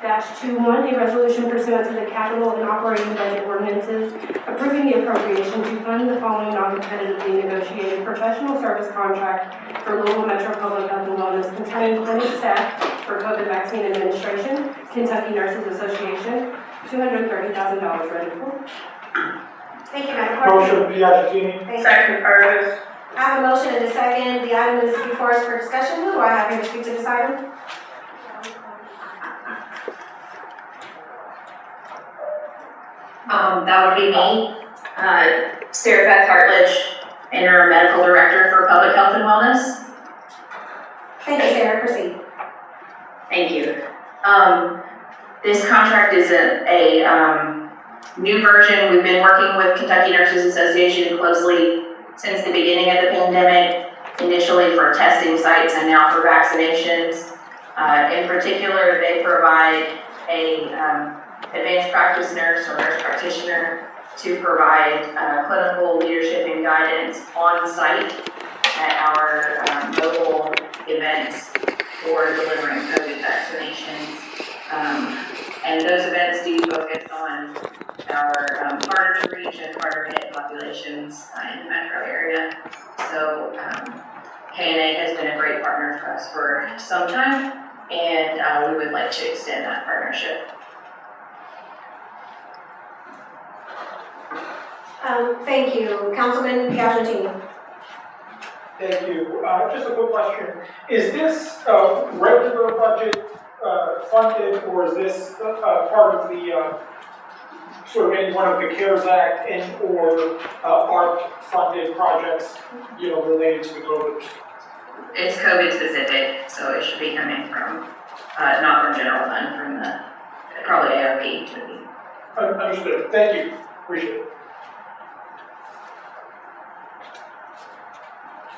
R-21, a resolution pursuant to the capital and operating budget ordinances, approving the appropriation to fund the following non-competitively negotiated professional service contract for Louisville Metro Public Health and Wellness concerning clinic staff for COVID vaccine administration, Kentucky Nurses Association, $230,000 ready for. Thank you, Madam Clerk. Motion, Piagentini. Second, Curtis. I have a motion and a second. The item is before us for discussion. Who do I have here to speak to this item? That would be me, Sarah Beth Hartledge, Interim Medical Director for Public Health and Wellness. Thank you, Sarah. Proceed. Thank you. This contract is a new version. We've been working with Kentucky Nurses Association closely since the beginning of the pandemic, initially for testing sites and now for vaccinations. In particular, they provide a advanced practice nurse or nurse practitioner to provide clinical leadership and guidance on site at our mobile events for delivering COVID vaccinations. And those events do focus on our harder to reach and harder to hit populations in the metro area. So KNA has been a great partner for us for some time, and we would like to extend that partnership. Thank you. Councilman Piagentini. Thank you. Just a quick question. Is this regular budget funded, or is this part of the sort of any one of the CARES Act and or ARP funded projects, related to the COVID? It's COVID specific, so it should be coming from, not from general fund, from the, probably ARP would be. Understood. Thank you. Appreciate it.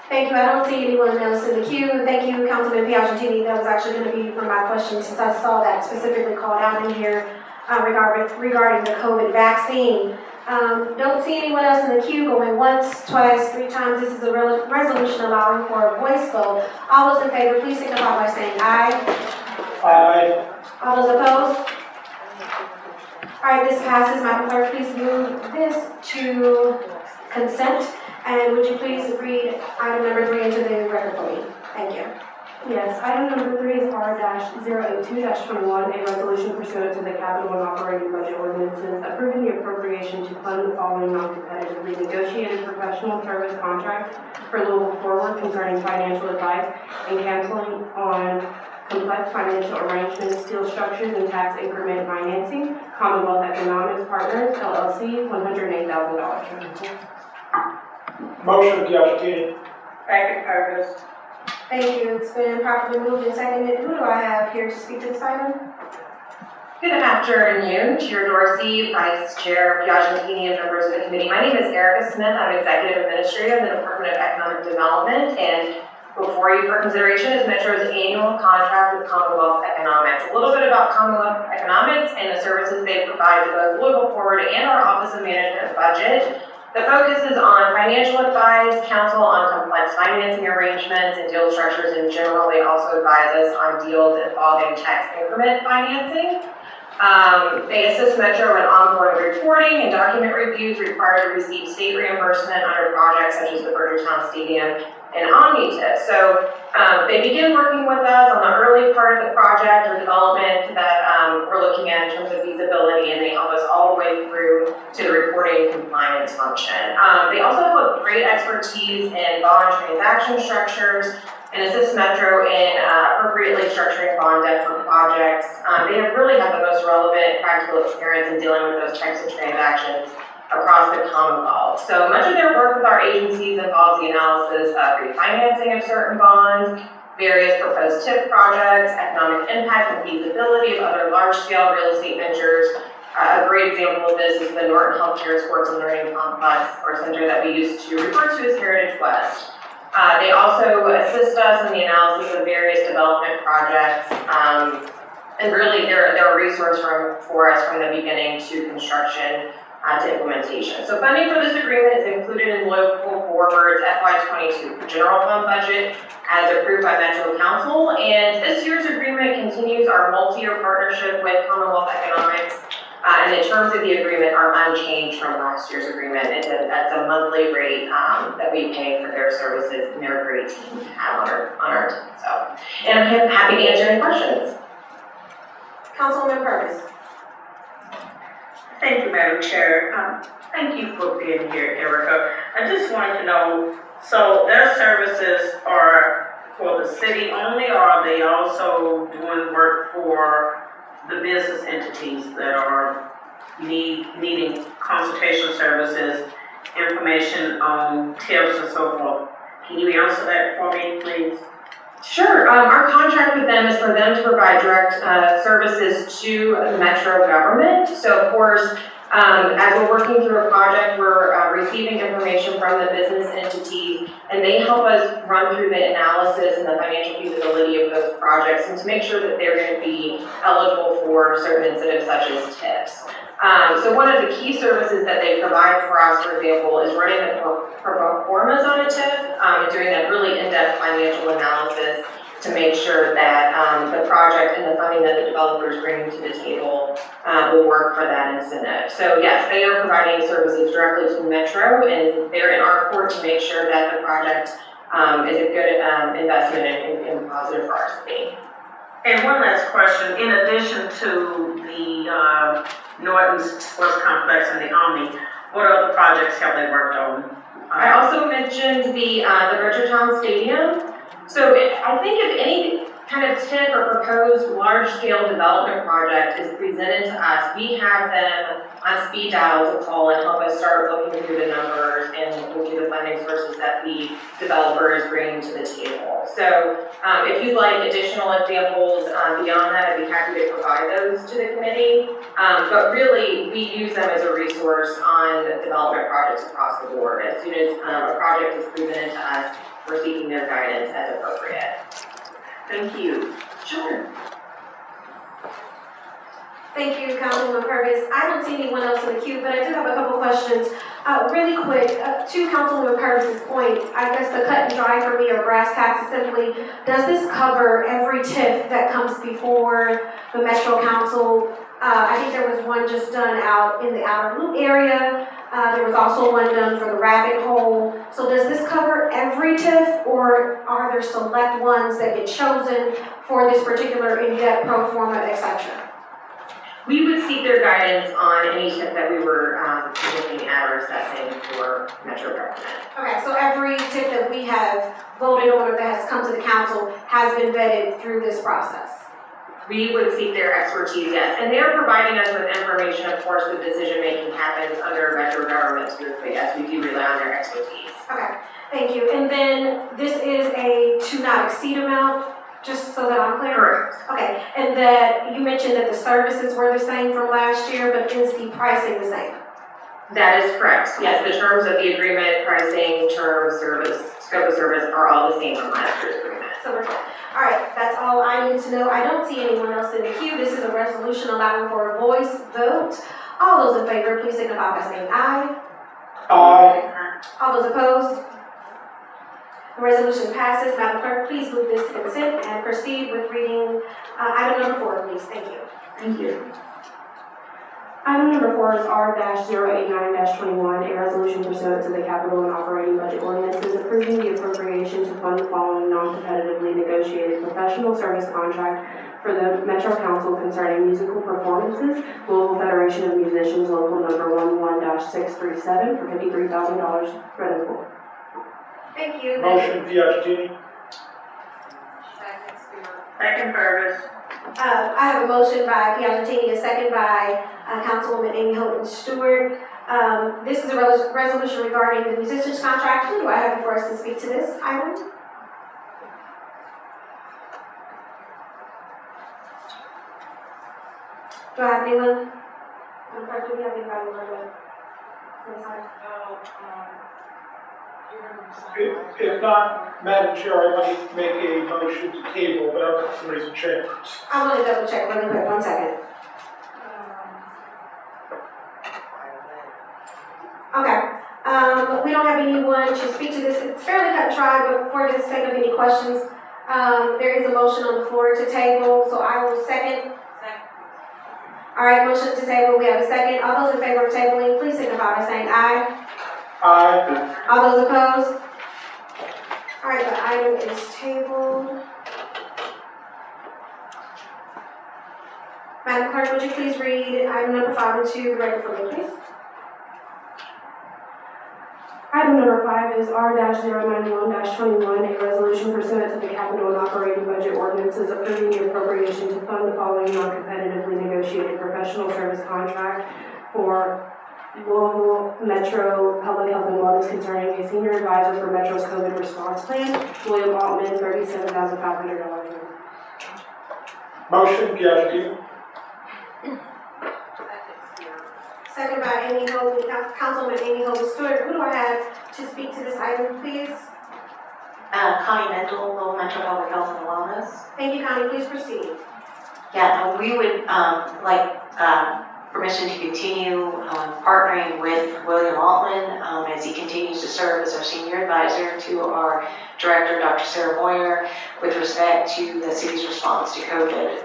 Thank you. I don't see anyone else in the queue. Thank you, Councilman Piagentini. That was actually going to be for my question, since I saw that specifically called out in here regarding the COVID vaccine. Don't see anyone else in the queue going once, twice, 3 times. This is a resolution allowing for a voice vote. All those in favor, please signify by saying aye. Aye. All those opposed? All right, this passes. Madam Clerk, please move this to consent. And would you please read item number 3 into the record for me? Thank you. Yes, item number 3 is R-082-21, a resolution pursuant to the capital and operating budget ordinances, approving the appropriation to fund the following non-competitively negotiated professional service contract for Louisville Forward concerning financial advice and canceling on complex financial arrangements, steel structures, and tax increment financing, Commonwealth Economics Partners, LLC, $108,000. Motion, Piagentini. Second, Curtis. Thank you. It's been properly moved and seconded. Who do I have here to speak to this item? Good afternoon, Chair Dorsey, Vice Chair Piagentini, and members of the committee. My name is Erica Smith. I'm Executive Administrator of the Department of Economic Development, and before you for consideration is Metro's annual contract with Commonwealth Economics. A little bit about Commonwealth Economics and the services they provide to both Louisville Forward and our Office of Management and Budget. The focus is on financial advice, counsel on complex financing arrangements and deal structures in general. They also advise us on deals involving tax increment financing. They assist Metro in ongoing reporting and document reviews required to receive state reimbursement under projects such as the Burgertown Stadium and Omnitip. So they begin working with us on the early part of the project or development that we're looking at in terms of feasibility, and they help us all the way through to the reporting and compliance function. They also have a great expertise in bond transaction structures and assist Metro in appropriately structuring bond debt for projects. They have really had the most relevant practical experience in dealing with those types of transactions across the Commonwealth. So much of their work with our agencies involves the analysis of refinancing of certain bonds, various proposed TIP projects, economic impact and feasibility of other large-scale real estate ventures. A great example of this is the Norton Healthcare Sports and Learning Complex, or center that we used to refer to as Heritage West. They also assist us in the analysis of various development projects, and really they're a resource for us from the beginning to construction to implementation. So funding for this agreement is included in Local forward's FY22 general fund budget as approved by Metro Council. And this year's agreement continues our multi-year partnership with Commonwealth Economics. And the terms of the agreement are unchanged from last year's agreement. It's a monthly rate that we pay for their services, and they're a great team to have on our team. So, and I'm happy to answer any questions. Councilwoman Purvis. Thank you, Madam Chair. Thank you for being here, Erica. I just wanted to know, so their services are for the city only, or are they also doing work for the business entities that are needing consultation services, information on tips and so forth? Can you answer that for me, please? Sure. Our contract with them is for them to provide direct services to the metro government. So, of course, as we're working through a project, we're receiving information from the business entities, and they help us run through the analysis and the financial feasibility of those projects, and to make sure that they're going to be eligible for certain incentives such as tips. So one of the key services that they provide for us, for example, is running the performance on a tip, and doing that really in-depth financial analysis to make sure that the project and the funding that the developer is bringing to the table will work for that incentive. So yes, they are providing services directly to Metro, and they're in our court to make sure that the project is a good investment and positive for our city. And one last question, in addition to the Norton's Sports Complex and the Omni, what other projects have they worked on? I also mentioned the Bridgertown Stadium. So I think if any kind of tip or proposed large-scale development project is presented to us, we have them on speed dial to call and help us start looking through the numbers and looking through the funding sources that the developer is bringing to the table. So if you'd like additional examples beyond that, I'd be happy to provide those to the committee. But really, we use them as a resource on the development projects across the board. As soon as a project is presented to us, we're seeking their guidance as appropriate. Thank you. Sure. Thank you, Councilwoman Purvis. I don't see anyone else in the queue, but I do have a couple questions. Really quick, to Councilwoman Purvis's point, I guess the cut and dry for me or brass tacks is simply, does this cover every TIF that comes before the Metro Council? I think there was one just done out in the outer loop area. There was also one done for the rabbit hole. So does this cover every TIF, or are there select ones that get chosen for this particular in-depth pro forma, etc.? We would seek their guidance on any tip that we were looking at or assessing for Metro government. Okay, so every tip that we have voted on or that has come to the council has been vetted through this process? We would seek their expertise, yes. And they're providing us with information. Of course, the decision-making happens under Metro government too, but yes, we do rely on their expertise. Okay, thank you. And then this is a to not exceed amount, just so that I'm clear? Correct. Okay, and that you mentioned that the services were the same from last year, but is the pricing the same? That is correct. Yes, the terms of the agreement, pricing, terms, service, scope of service are all the same from last year's agreement. So we're fine. All right, that's all I need to know. I don't see anyone else in the queue. This is a resolution allowing for a voice vote. All those in favor, please signify by saying aye. Aye. All those opposed? The resolution passes. Madam Clerk, please move this to consent and proceed with reading item number 4, please. Thank you. Thank you. Item number 4 is R-089-21, a resolution pursuant to the capital and operating budget ordinances approving the appropriation to fund the following non-competitively negotiated professional service contract for the Metro Council concerning musical performances, Louisville Federation of Musicians, local number 11-637 for $53,000 rental. Thank you. Motion, Piagentini. Second, Purvis. I have a motion by Piagentini, a second by Councilwoman Amy Houghton Stewart. This is a resolution regarding the musicians contract. Who do I have for us to speak to this item? Do I have anyone? Madam Clerk, do we have anybody on the side? If not, Madam Chair, I might make a motion to table, but I'll have some reason change. I want to double check really quick, 1 second. Okay, we don't don't have anyone to speak to this, it's fairly cut and dry, but for the sake of any questions, there is a motion on the floor to table, so I will second. All right, motion to table, we have a second. All those in favor of tabling, please signify by saying aye. Aye. All those opposed? All right, the item is tabled. Madam Clerk, would you please read item number 5 and 2 record for me, please? Item number 5 is R-091-21, a resolution pursuant to the capital and operating budget ordinances approving the appropriation to fund the following non-competitively negotiated professional service contract for Louisville Metro Public Health and Wellness concerning a senior advisor for Metro's COVID response plan, William Altman, $37,500. Motion, Piaget. Second by Amy Hogan, Councilwoman Amy Hogan Stewart. Who do I have to speak to this item, please? Connie Mendel, Louisville Metro Public Health and Wellness. Thank you, Connie. Please proceed. Yeah, we would like permission to continue partnering with William Altman as he continues to serve as our senior advisor to our director, Dr. Sarah Moyer, with respect to the city's response to COVID,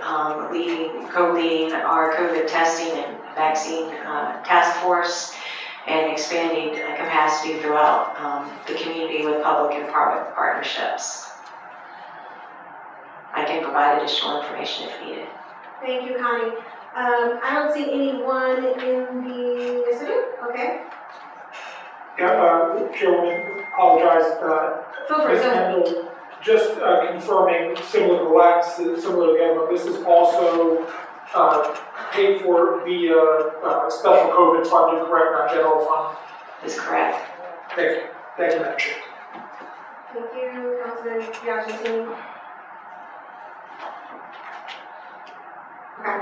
co-leading our COVID testing and vaccine task force, and expanding capacity throughout the community with public and private partnerships. I can provide additional information if needed. Thank you, Connie. I don't see anyone in the, yes I do, okay. Yeah, Chairwoman, apologize. Feel free, Ms. go ahead. Mendel, just confirming, similar to LAX, similar to Gamma, this is also paid for via special COVID funding, correct, not general fund? Is correct. Thank you. Thank you, Madam Chair. Thank you, Councilman Piagentini. Okay.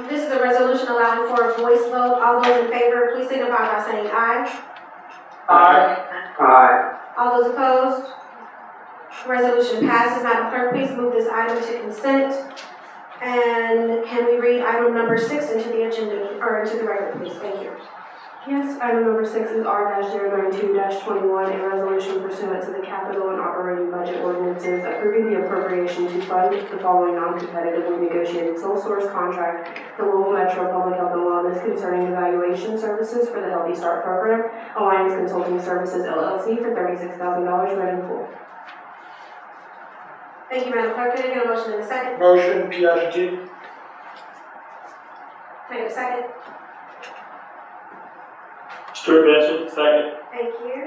This is a resolution allowing for a voice vote. All those in favor, please signify by saying aye. Aye. Aye. All those opposed? Resolution passes. Madam Clerk, please move this item to consent. And can we read item number 6 into the agenda, or into the record, please? Thank you. Yes, item number 6 is R-092-21, a resolution pursuant to the capital and operating budget ordinances approving the appropriation to fund the following non-competitively negotiated sole source contract for Louisville Metro Public Health and Wellness concerning evaluation services for the Healthy Start Program, Alliance Consulting Services LLC for $36,000, read in full. Thank you, Madam Clerk. Can I get a motion in a second? Motion, Piaget. Can I get a second? Stuart Benson, second. Thank you.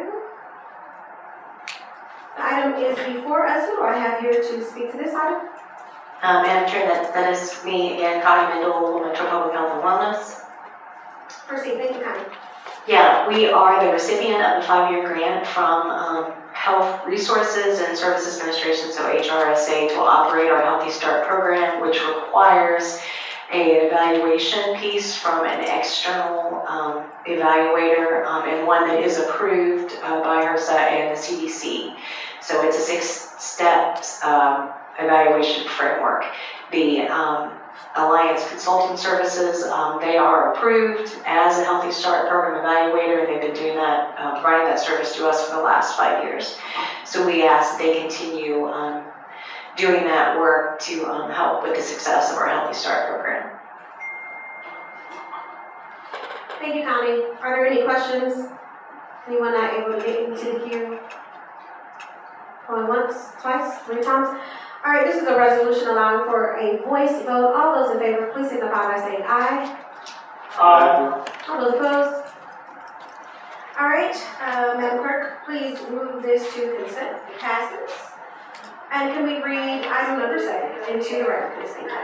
The item is before us. Who do I have here to speak to this item? Madam Chair, that is me again, Connie Mendel, Louisville Metro Public Health and Wellness. Proceed. Thank you, Connie. Yeah, we are the recipient of the 5-year grant from Health Resources and Services Administration, so HRSA, to operate our Healthy Start program, which requires an evaluation piece from an external evaluator and one that is approved by HRSA and the CDC. So it's a 6-step evaluation framework. The Alliance Consulting Services, they are approved as a Healthy Start program evaluator, and they've been doing that, providing that service to us for the last 5 years. So we ask that they continue doing that work to help with the success of our Healthy Start program. Thank you, Connie. Are there any questions? Anyone not able to get into the queue? Going once, twice, 3 times? All right, this is a resolution allowing for a voice vote. All those in favor, please signify by saying aye. Aye. All those opposed? All right, Madam Clerk, please move this to consent. It passes. And can we read item number 7 into the record, please? Thank you.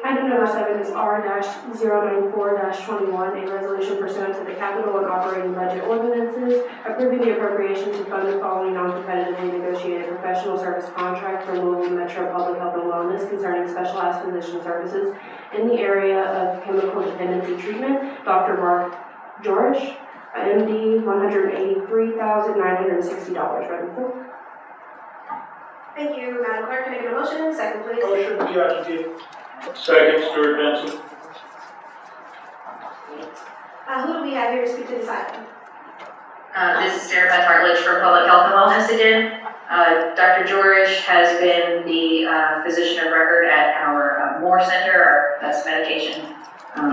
Item number 7 is R-094-21, a resolution pursuant to the capital and operating budget ordinances approving the appropriation to fund the following non-competitively negotiated professional service contract for Louisville Metro Public Health and Wellness concerning specialized physician services in the area of chemical dependency treatment. Dr. Mark George, MD, $183,960, read in full. Thank you, Madam Clerk. Can I get a motion? Second, please. Motion, Piaget. Second, Stuart Benson. Who do we have here to speak to this item? This is Sarah Beth Hartledge from Public Health and Wellness again. Dr. George has been the physician of record at our Moore Center, that's medication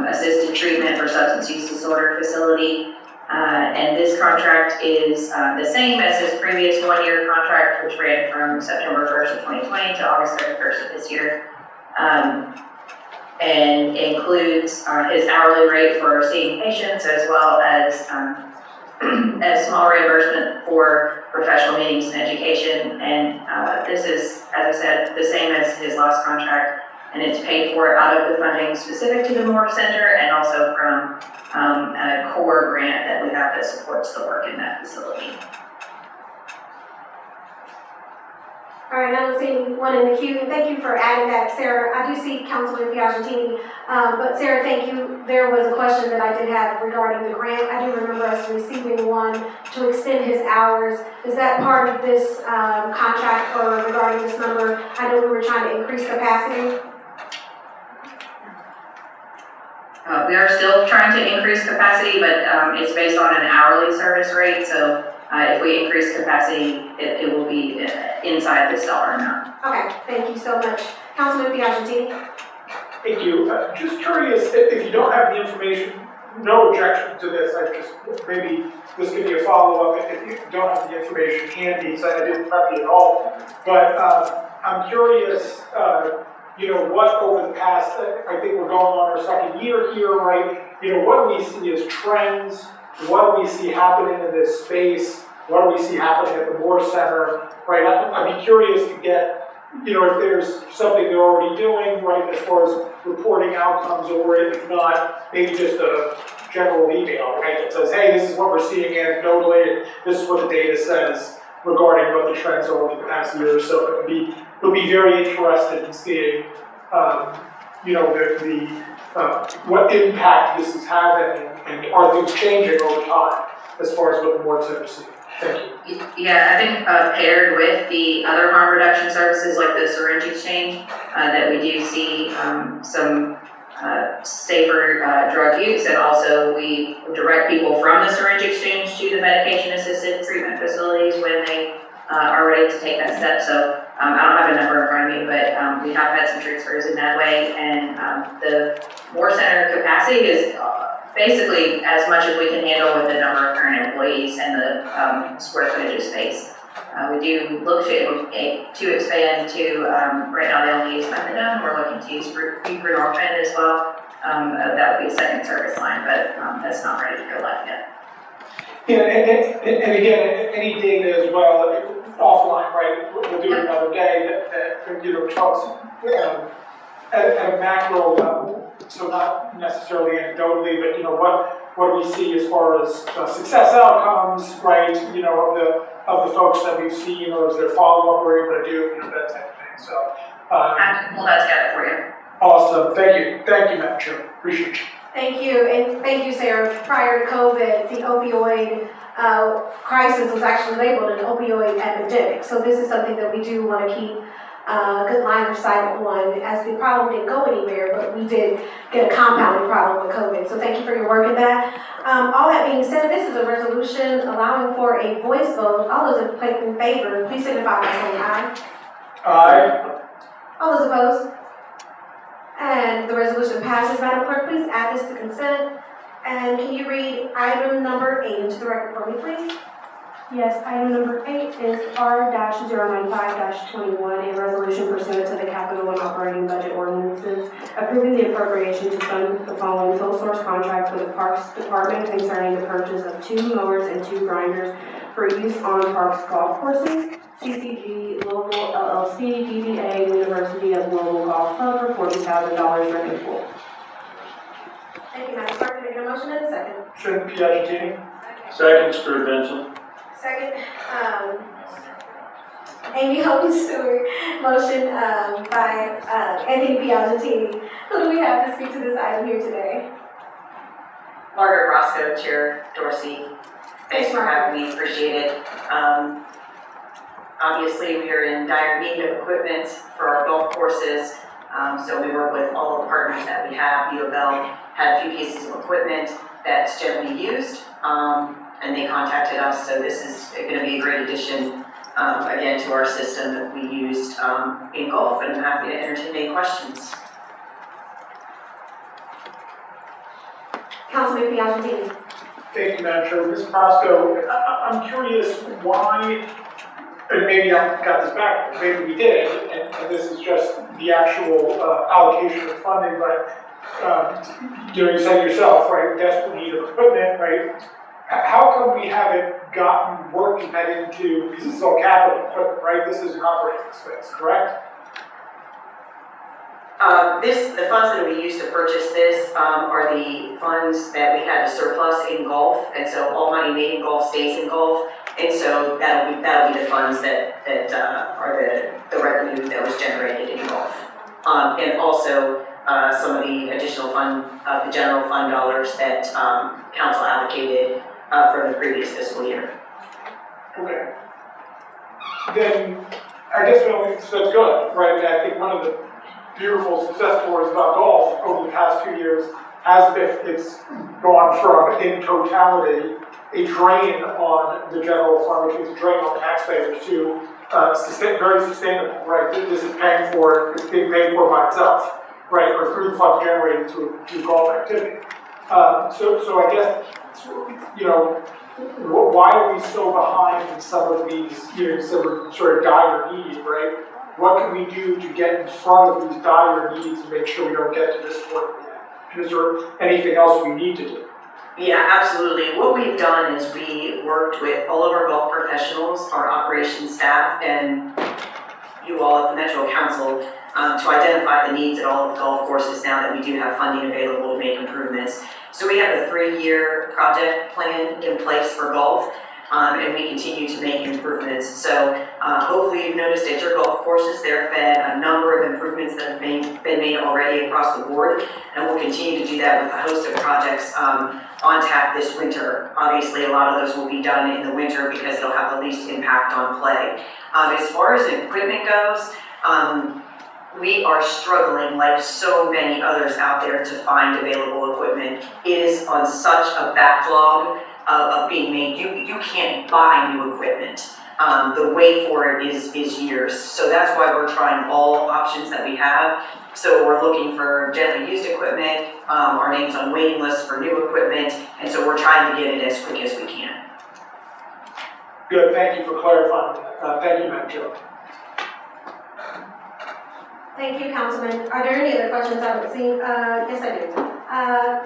assisted treatment for substance use disorder facility. And this contract is the same as his previous one-year contract, which ran from September 1st of 2020 to August 31st of this year. And includes his hourly rate for seeing patients, as well as a small reimbursement for professional meetings and education. And this is, as I said, the same as his last contract, and it's paid for out of the funding specific to the Moore Center and also from a core grant that we have that supports the work in that facility. All right, I don't see anyone in the queue, and thank you for adding that, Sarah. I do see Councilman Piagentini, but Sarah, thank you. There was a question that I did have regarding the grant. I do remember us receiving one to extend his hours. Is that part of this contract or regarding this number? I know we were trying to increase capacity. We are still trying to increase capacity, but it's based on an hourly service rate, so if we increase capacity, it will be inside this dollar amount. Okay, thank you so much. Councilman Piagentini. Thank you. Just curious, if you don't have the information, no objection to this, I just, maybe this could be a follow-up if you don't have the information handy, so I didn't prep you at all. But I'm curious, what over the past, I think we're going on our second year here, right? What do we see as trends? What do we see happening in this space? What do we see happening at the Moore Center, right? I'd be curious to get, if there's something they're already doing, right, as far as reporting outcomes, or if not, maybe just a general email, right, that says, hey, this is what we're seeing anecdotally, this is what the data says regarding what the trends are over the past year or so. It would be very interested in seeing, what impact this is having, and are things changing over time as far as what the Moore Center sees. Thank you. Yeah, I think paired with the other harm reduction services like the syringe exchange, that we do see some safer drug use, and also we direct people from the syringe exchange to the medication-assisted treatment facilities when they are ready to take that step. So I don't have a number in front of me, but we have had some transfers in that way, and the Moore Center capacity is basically as much as we can handle with the number of current employees and the square footage of space. We do look to expand to, right now they only use methadone, we're looking to use buprenorphine as well. That would be a second service line, but that's not ready to go live yet. Yeah, and again, any data as well, offline, right, we'll do it another day, that talks at a macro level, so not necessarily anecdotally, but what do we see as far as success outcomes, right, of the folks that we've seen, or is there follow-up we're able to do, that type of thing, so. I can pull that together for you. Awesome, thank you, Madam Chair, appreciate you. Thank you, and thank you, Sarah. Prior to COVID, the opioid crisis was actually labeled an opioid epidemic. So this is something that we do want to keep a good line of sight on, as the problem didn't go anywhere, but we did get a compounded problem with COVID. So thank you for your work in that. All that being said, this is a resolution allowing for a voice vote. All those in favor, please signify by saying aye. Aye. All those opposed? And the resolution passes. Madam Clerk, please add this to consent. And can you read item number 8 into the record for me, please? Yes, item number 8 is R-095-21, a resolution pursuant to the capital and operating budget ordinances, approving the appropriation to fund the following sole source contract with the Parks Department concerning the purchase of 2 mowers and 2 grinders for use on Parks golf courses, CCG Louisville LLC, DBA University of Louisville Golf Club for $40,000 written full. Thank you, Madam Clerk. Can I get a motion in a second? Trent Piagentini. Second, Stuart Benson. Second, Amy Hogan Stewart. Motion by Anthony Piagentini. Who do we have to speak to this item here today? Margaret Roscoe, Chair Dorsey. Thanks for having me, appreciate it. Obviously, we are in dire need of equipment for our golf courses, so we work with all of the partners that we have. U of L had a few pieces of equipment that's generally used, and they contacted us, so this is going to be a great addition, again, to our system that we used in golf, and I'm happy to entertain any questions. Councilman Piagentini. Thank you, Madam Chair. Ms. Pasco, I'm curious why, and maybe I got this back, maybe we did, and this is just the actual allocation of funding, but you said yourself, right, desperate need of equipment, right? How come we haven't gotten working that into, because this is all capital equipment, right? This is an operating expense, correct? The funds that we used to purchase this are the funds that we had a surplus in golf, and so all money made in golf stays in golf, and so that'll be the funds that are the revenue that was generated in golf. And also some of the additional the general fund dollars that council allocated from the previous fiscal year. Okay. Then, I guess that's good, right? And I think one of the beautiful success stories about golf over the past 2 years has been it's gone from, in totality, a drain on the general fund, which means a drain on taxpayers, to very sustainable, right? This is paying for it, it's being paid for by itself, right? Or through the funds generated to golf activity. So I guess, why are we so behind in some of these, some sort of dire need, right? What can we do to get in front of these dire needs and make sure we don't get to this point yet? And is there anything else we need to do? Yeah, absolutely. What we've done is we worked with all of our golf professionals, our operations staff, and you all at the Metro Council to identify the needs at all of the golf courses now that we do have funding available to make improvements. So we have a 3-year project plan in place for golf. And we continue to make improvements. So hopefully you've noticed at your golf courses there have been a number of improvements that have been made already across the board, and we'll continue to do that with a host of projects on tap this winter. Obviously a lot of those will be done in the winter because they'll have the least impact on play. As far as equipment goes, we are struggling like so many others out there to find available equipment. It is on such a backlog of being made. You can't buy new equipment. The wait for it is years. So that's why we're trying all options that we have. So we're looking for gently used equipment, our name's on waiting lists for new equipment, and so we're trying to get it as quick as we can. Good, thank you for clarifying that. Thank you, Madam Chair. Thank you, Councilman. Are there any other questions I would see? Yes, I do.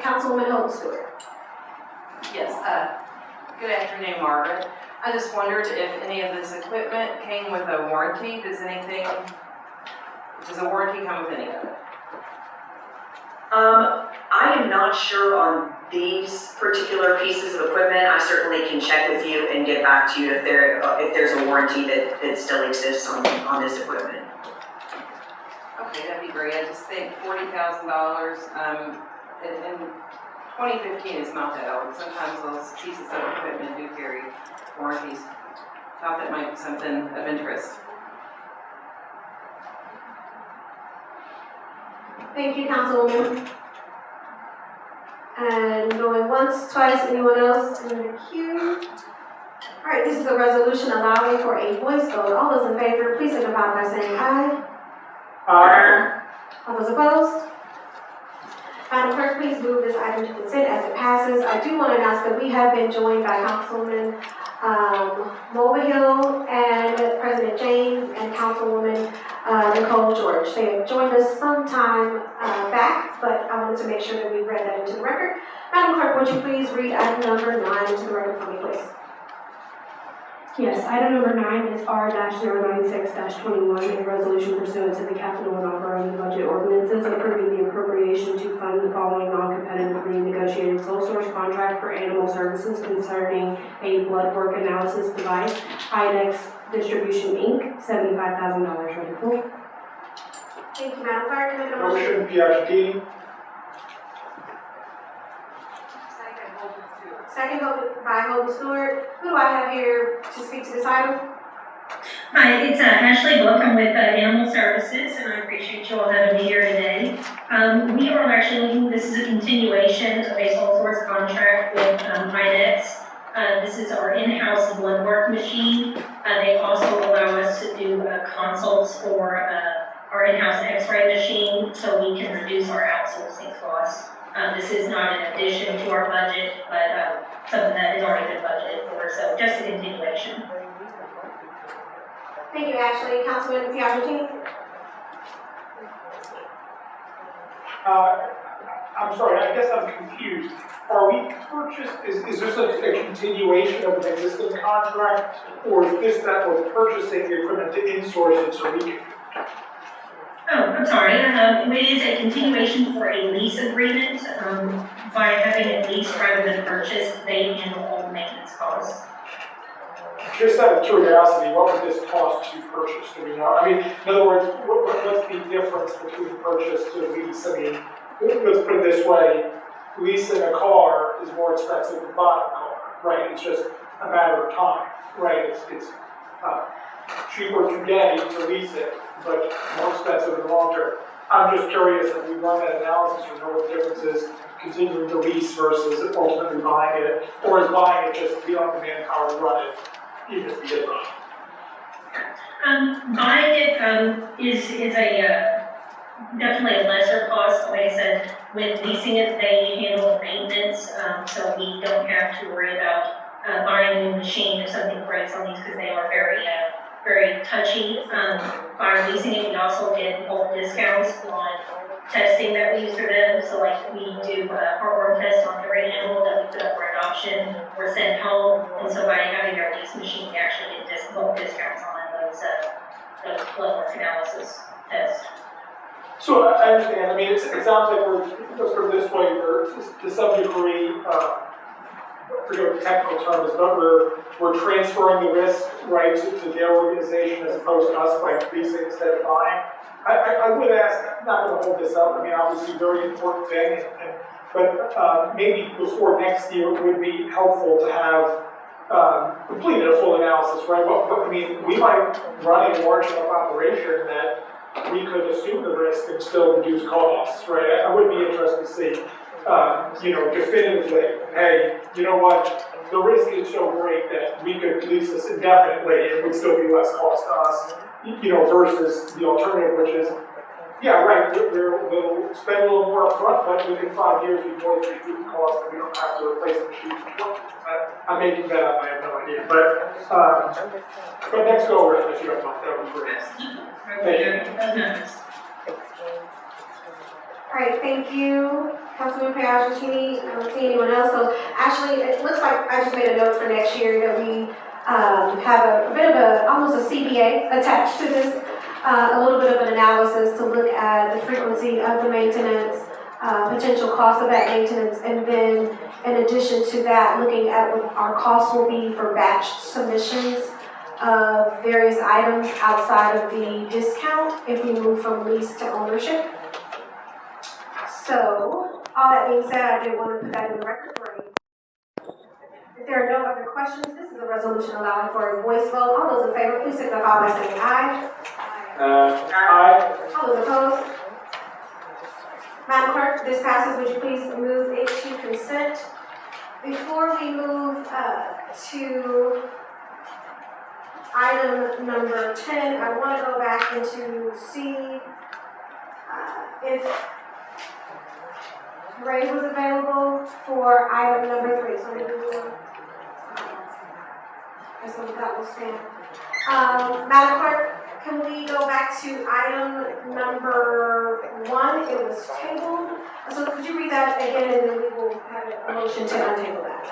Councilwoman Holden Stewart. Yes, good afternoon, Margaret. I just wondered if any of this equipment came with a warranty. Does a warranty come with any of it? I am not sure on these particular pieces of equipment. I certainly can check with you and get back to you if there's a warranty that still exists on this equipment. Okay, that'd be great. I just think $40,000, and 2015 is not that old. Sometimes those pieces of equipment do carry warranties. Thought that might be something of interest. Thank you, Councilwoman. And going once, twice, anyone else in the queue? All right, this is a resolution allowing for a voice vote. All those in favor, please signify by saying aye. Aye. All those opposed? Madam Clerk, please move this item to consent as it passes. I do want to announce that we have been joined by Councilman Mulvihill and President James and Councilwoman Nicole George. They have joined us some time back, but I wanted to make sure that we read that into the record. Madam Clerk, would you please read item number 9 into the record for me, please? Yes, item number 9 is R-096-21, a resolution pursuant to the capital and operating budget ordinances approving the appropriation to fund the following non-competitively negotiated sole source contract for animal services concerning a blood work analysis device, IDEX Distribution Inc., $75,000. Ready for? Thank you, Madam Clerk. Can I get a motion? Motion, Piagentini. Second by Holden Stewart. Who do I have here to speak to this item? Hi, it's Ashley Book. I'm with Animal Services, and I appreciate you all having me here today. We are actually looking, this is a continuation of a sole source contract with IDEX. This is our in-house blood work machine. They also allow us to do consults for our in-house x-ray machine, so we can reduce our outsourcing costs. This is not an addition to our budget, but something that has already been budgeted for, so just a continuation. Thank you, Ashley. Councilman Piagentini? I'm sorry, I guess I'm confused. Are we is this a continuation of an existing contract, or is this that we're purchasing the equipment to in-source it so we can? Oh, I'm sorry. It is a continuation for a lease agreement. By having it leased rather than purchased, they handle all the maintenance costs. Just out of curiosity, what would this cost to purchase? Do we know? I mean, in other words, what's the difference between purchase to lease? I mean, let's put it this way: leasing a car is more expensive than buying a car, right? It's just a matter of time, right? It's cheaper today to lease it, but more expensive in the long term. I'm just curious if we run that analysis or know what the difference is continuing to lease versus ultimately buying it, or is buying it just we don't have the manpower to run it, even if we did run it? Buying it is a definitely a lesser cost. Like I said, with leasing it, they handle maintenance, so we don't have to worry about buying a new machine if something breaks on these, because they are very touchy. By leasing it, we also get bulk discounts on testing that we use for them. So like we do heartworm tests on every animal that we put up for adoption or send home. And so by having our lease machine, we actually get bulk discounts on those blood work analysis tests. So I understand. I mean, it sounds like let's put it this way, we're to some degree, I forget what the technical term is, but we're transferring the risk, right, to their organization as opposed to us by leasing instead of buying. I would ask, I'm not going to hold this up, I mean, obviously a very important thing, but maybe before next year it would be helpful to have completed a full analysis, right? I mean, we might run a large enough operation that we could assume the risk and still reduce costs, right? I would be interested to see, definitively, hey, you know what? The risk is so great that we could lease this indefinitely, it would still be less cost to us, versus the alternative, which is, yeah, right, we'll spend a little more upfront, but within 5 years, we more than recoup the cost, and we don't have to replace the machine. I'm making that up, I have no idea, but next go around, if you don't mind, that would be great. Thank you. All right, thank you, Councilman Piagentini. I don't see anyone else. So actually, it looks like I just made a note for next year that we have a bit of almost a CBA attached to this, a little bit of an analysis to look at the frequency of the maintenance, potential cost of that maintenance, and then in addition to that, looking at what our costs will be for batch submissions of various items outside of the discount if we move from lease to ownership. So, all that being said, I did want to put that in the record for you. If there are no other questions, this is a resolution allowing for a voice vote. All those in favor, please signify by saying aye. Aye. All those opposed? Madam Clerk, this passes. Would you please move it to consent? Before we move to item number 10, I want to go back and to see if Ray was available for item number 3. So maybe we'll, guess that will stand. Madam Clerk, can we go back to item number 1? It was tabled. So could you read that again, and then we will have a motion to untable that.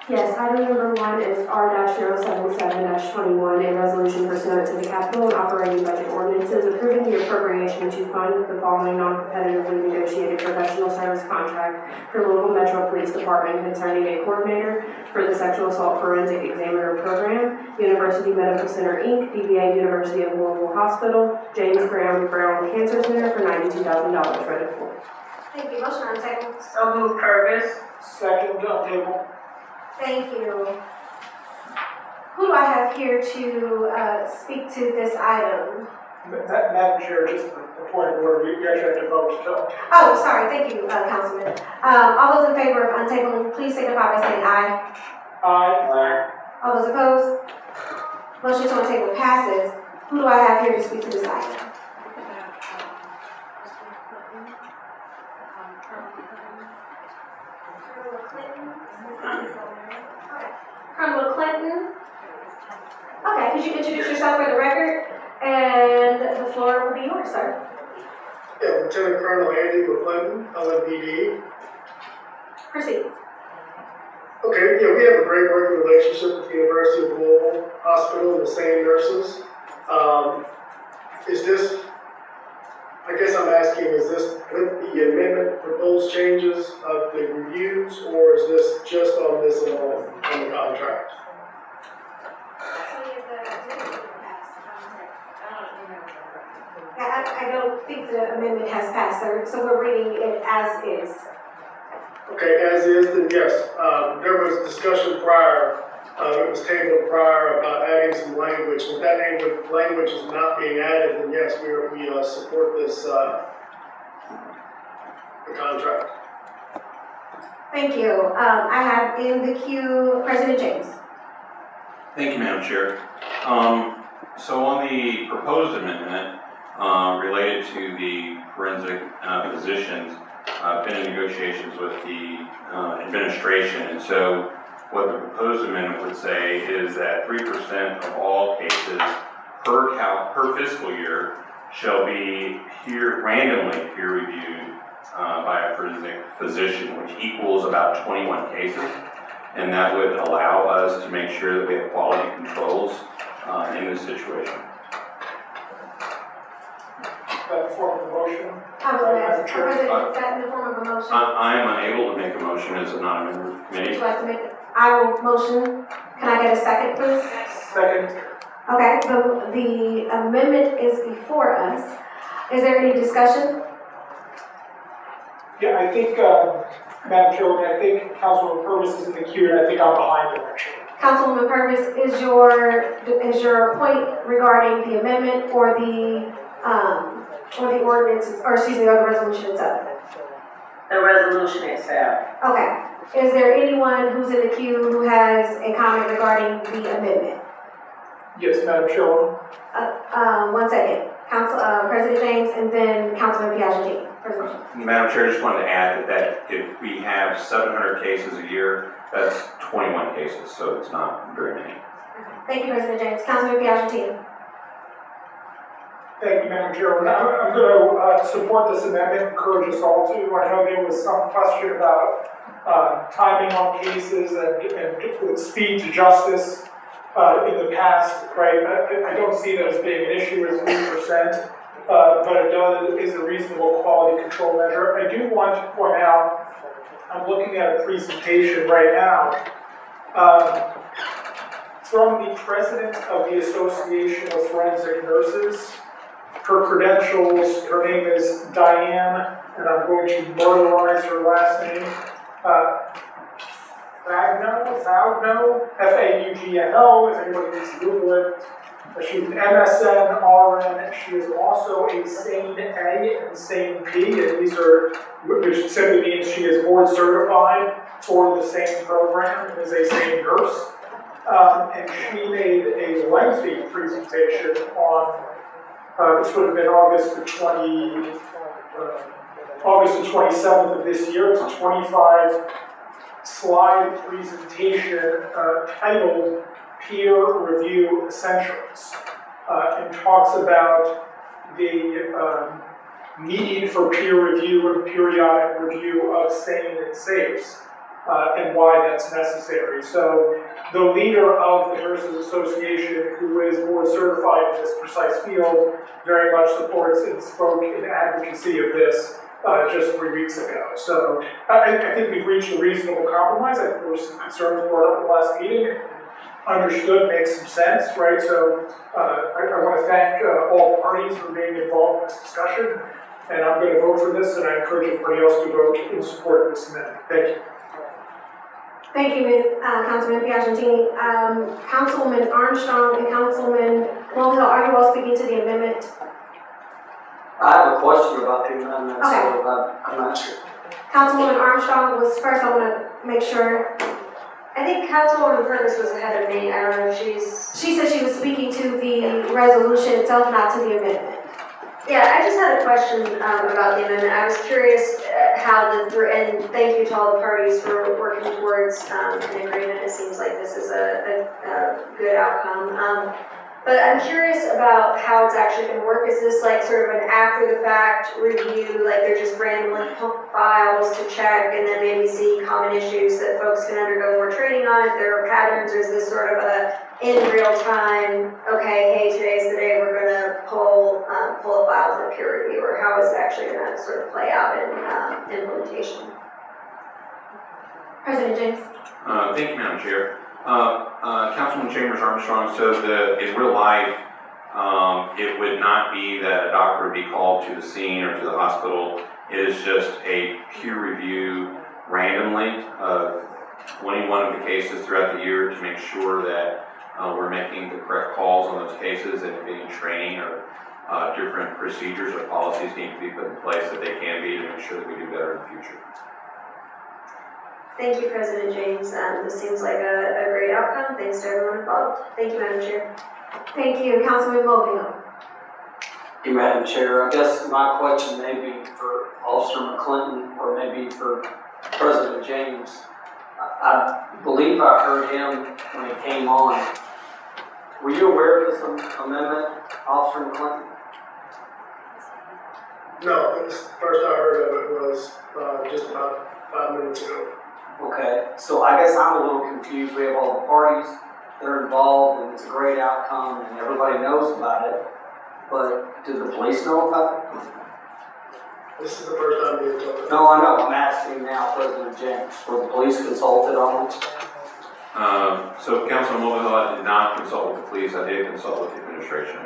Yes, item number 1 is R-077-21, a resolution pursuant to the capital and operating budget ordinances approving the appropriation to fund the following non-competitively negotiated professional service contract for Louisville Metro Police Department concerning a coordinator for the Sexual Assault Forensic Examiner Program, University Medical Center, Inc., DBA University of Louisville Hospital, James Graham Brown Cancer Center for $92,000 ready for. Thank you. Motion on the table. So move Purvis. Second on table. Thank you. Who do I have here to speak to this item? Madam Chair, just a point of order, we actually have to vote, so. Oh, sorry, thank you, Councilman. All those in favor of untabling, please signify by saying aye. Aye. All those opposed? Motion to untable passes. Who do I have here to speak to this item? Colonel Clinton? Okay, could you introduce yourself for the record? And the floor will be yours, sir. Yeah, Lieutenant Colonel Andy McClendon, LMPD. Proceed. Okay, yeah, we have a great working relationship with the University of Louisville Hospital and the same nurses. Is this, I guess I'm asking, is this with the amendment proposed changes of the reviews, or is this just on this alone, on the contract? I don't think the amendment has passed, sir, so we're reading it as is. Okay, as is, then yes. There was discussion prior, it was tabled prior about adding some language. If that language is not being added, then yes, we support this, the contract. Thank you. I have in the queue President James. Thank you, Madam Chair. So on the proposed amendment related to the forensic physicians, been in negotiations with the administration, and so what the proposed amendment would say is that 3% of all cases per fiscal year shall be randomly peer reviewed by a forensic physician, which equals about 21 cases, and that would allow us to make sure that we have quality controls in this situation. That form of the motion. I'm going to ask, President, is that in the form of a motion? I am unable to make a motion as a non-member of the Would committee. you like to make it? I will motion. Can I get a second, please? Second. Okay, the amendment is before us. Is there any discussion? Yeah, I think, Madam Chairwoman, I think Councilwoman Purvis is in the queue, and I think I'm behind her, actually. Councilwoman Purvis, is your point regarding the amendment or the ordinance, or excuse me, or the resolution itself? The resolution itself. Okay. Is there anyone who's in the queue who has a comment regarding the amendment? Yes, Madam Chairwoman. 1 second. President James, and then Councilman Piagentini. Madam Chair, I just wanted to add that if we have 700 cases a year, that's 21 cases, so it's not very many. Thank you, President James. Councilman Piagentini. Thank you, Madam Chairwoman. I'm going to support this amendment, encourage us all to. I know there was some question about timing on cases and speed to justice in the past, right? I don't see that as being an issue as 3%, but it is a reasonable quality control measure. I do want to point out, I'm looking at a presentation right now from the president of the Association of Forensic Nurses. Her credentials, her name is Diane, and I'm going to murderize her last name. Faugno, F-A-U-G-N-O, if anyone needs to Google it. She's an MSN, RN, she is also a SANE A and SANE P, and these are, which simply means she is board certified for the same program and is a SANE nurse. And she made a lengthy presentation on this would have been August the 27th of this year. It's a 25-slide presentation titled Peer Review Essentials, and talks about the need for peer review and periodic review of SANE and SAFEs, and why that's necessary. So the leader of the Nurses Association, who is board certified in this precise field, very much supports and spoke in advocacy of this just 3 weeks ago. So I think we've reached a reasonable compromise. I think there were some concerns brought up in the last meeting, understood, makes some sense, right? So I want to thank all parties for being involved in this discussion, and I'm going to vote for this, and I encourage everybody else to vote in support of this amendment. Thank you. Thank you, Councilman Piagentini. Councilwoman Armstrong and Councilman Mulvihill, are you all speaking to the amendment? I have a question about the amendment, Okay. so I'm not sure. Councilwoman Armstrong was first, I wanna make sure. I think Councilwoman Purvis was ahead of me, I don't know if she's. She said she was speaking to the resolution itself, not to the amendment. Yeah, I just had a question about the amendment. I was curious how and thank you to all the parties for working towards an agreement. It seems like this is a good outcome. But I'm curious about how it's actually going to work. Is this like sort of an after-the-fact review, like they're just randomly pump files to check and then maybe see common issues that folks can undergo more training on if there are patterns, or is this sort of a in real time, okay, hey, today's the day we're going to pull the files in peer review, or how is it actually going to sort of play out in implementation? President James. Thank you, Madam Chair. Councilman Chambers Armstrong says that in real life, it would not be that a doctor would be called to the scene or to the hospital. It is just a peer review randomly of 21 of the cases throughout the year to make sure that we're making the correct calls on those cases, and if any training or different procedures or policies need to be put in place that they can be to make sure that we do better in the future. Thank you, President James. This seems like a great outcome. Thanks to everyone involved. Thank you, Madam Chair. Thank you, Councilman Mobile. Thank you, Madam Chair. I guess my question may be for Officer McClinton or maybe for President James. I believe I heard him when he came on. Were you aware of this amendment, Officer McClinton? No, the first I heard of it was just about 5 minutes ago. Okay, so I guess I'm a little confused. We have all the parties that are involved, and it's a great outcome, and everybody knows about it. But did the police know about it? This is the first time being told. No, I know. I'm asking now, President James. Were the police consulted on it? So Councilman Mobile, I did not consult with the police. I did consult with the administration.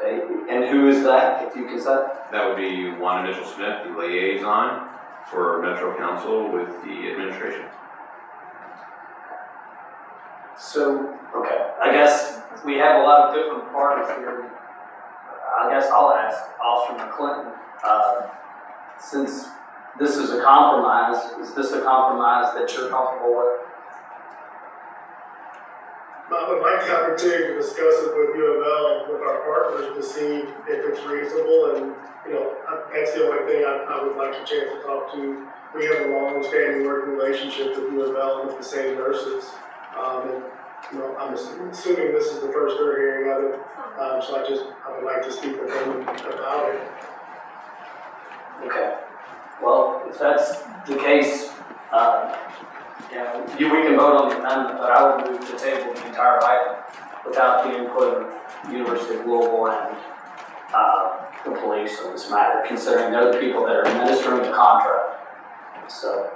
Okay, and who is that, if you can say? That would be Wanda Mitchell-Smith, the liaison for Metro Council with the administration. So, okay, I guess we have a lot of different parties here. I guess I'll ask Officer McClinton, since this is a compromise, is this a compromise that you're comfortable with? I would like the opportunity to discuss it with U of L and with our partners to see if it's reasonable, and, you know, that's the only thing I would like a chance to talk to. We have a long-standing working relationship with U of L and with the same nurses. And, you know, I'm assuming this is the first we're hearing of it, so I would like to speak with them about it. Okay, well, if that's the case, we can vote on the amendment, but I would move to table the entire item without the input of University of Louisville and the police on this matter, considering they're the people that are administering the contract. So,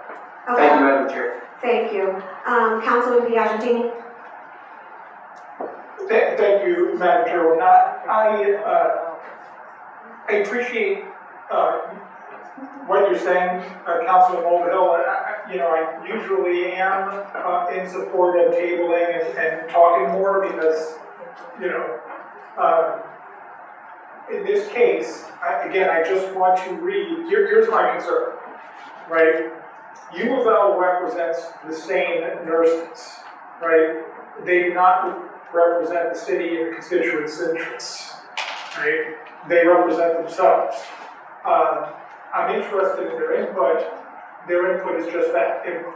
Okay. thank you, Madam Chair. Thank you. Councilman Piagentini. Thank you, Madam Chairwoman. I appreciate what you're saying, Councilman Mulvihill. I usually am in support of tabling and talking more because, in this case, I just want to read, here's my concern, right? U of L represents the same nurses, right? They do not represent the city and the constituents' interests, right? They represent themselves. I'm interested in their input. Their input is just that, input.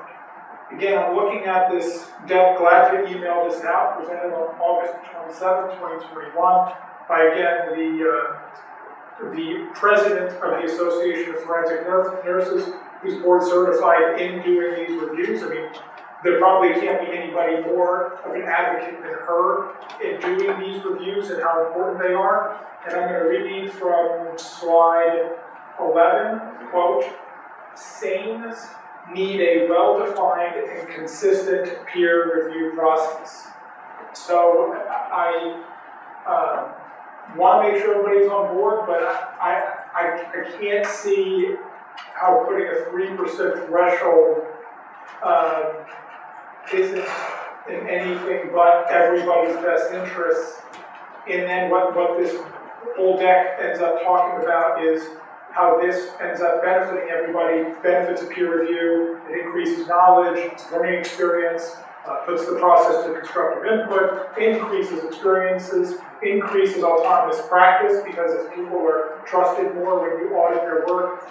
Again, I'm looking at this deck, glad to email this out, presented on August 27, 2021, by, again, the president of the Association of Forensic Nurses, who's board certified in doing these reviews. I mean, there probably can't be anybody more of an advocate than her in doing these reviews and how important they are. And I'm going to read from slide 11, quote, "SANES need a well-defined and consistent peer review process." So I want to make sure everybody's on board, but I can't see how putting a 3% threshold isn't in anything but everybody's best interests. And then what this whole deck ends up talking about is how this ends up benefiting everybody, benefits of peer review, it increases knowledge, learning experience, puts the process to constructive input, increases experiences, increases autonomous practice, because as people are trusted more when you audit their work,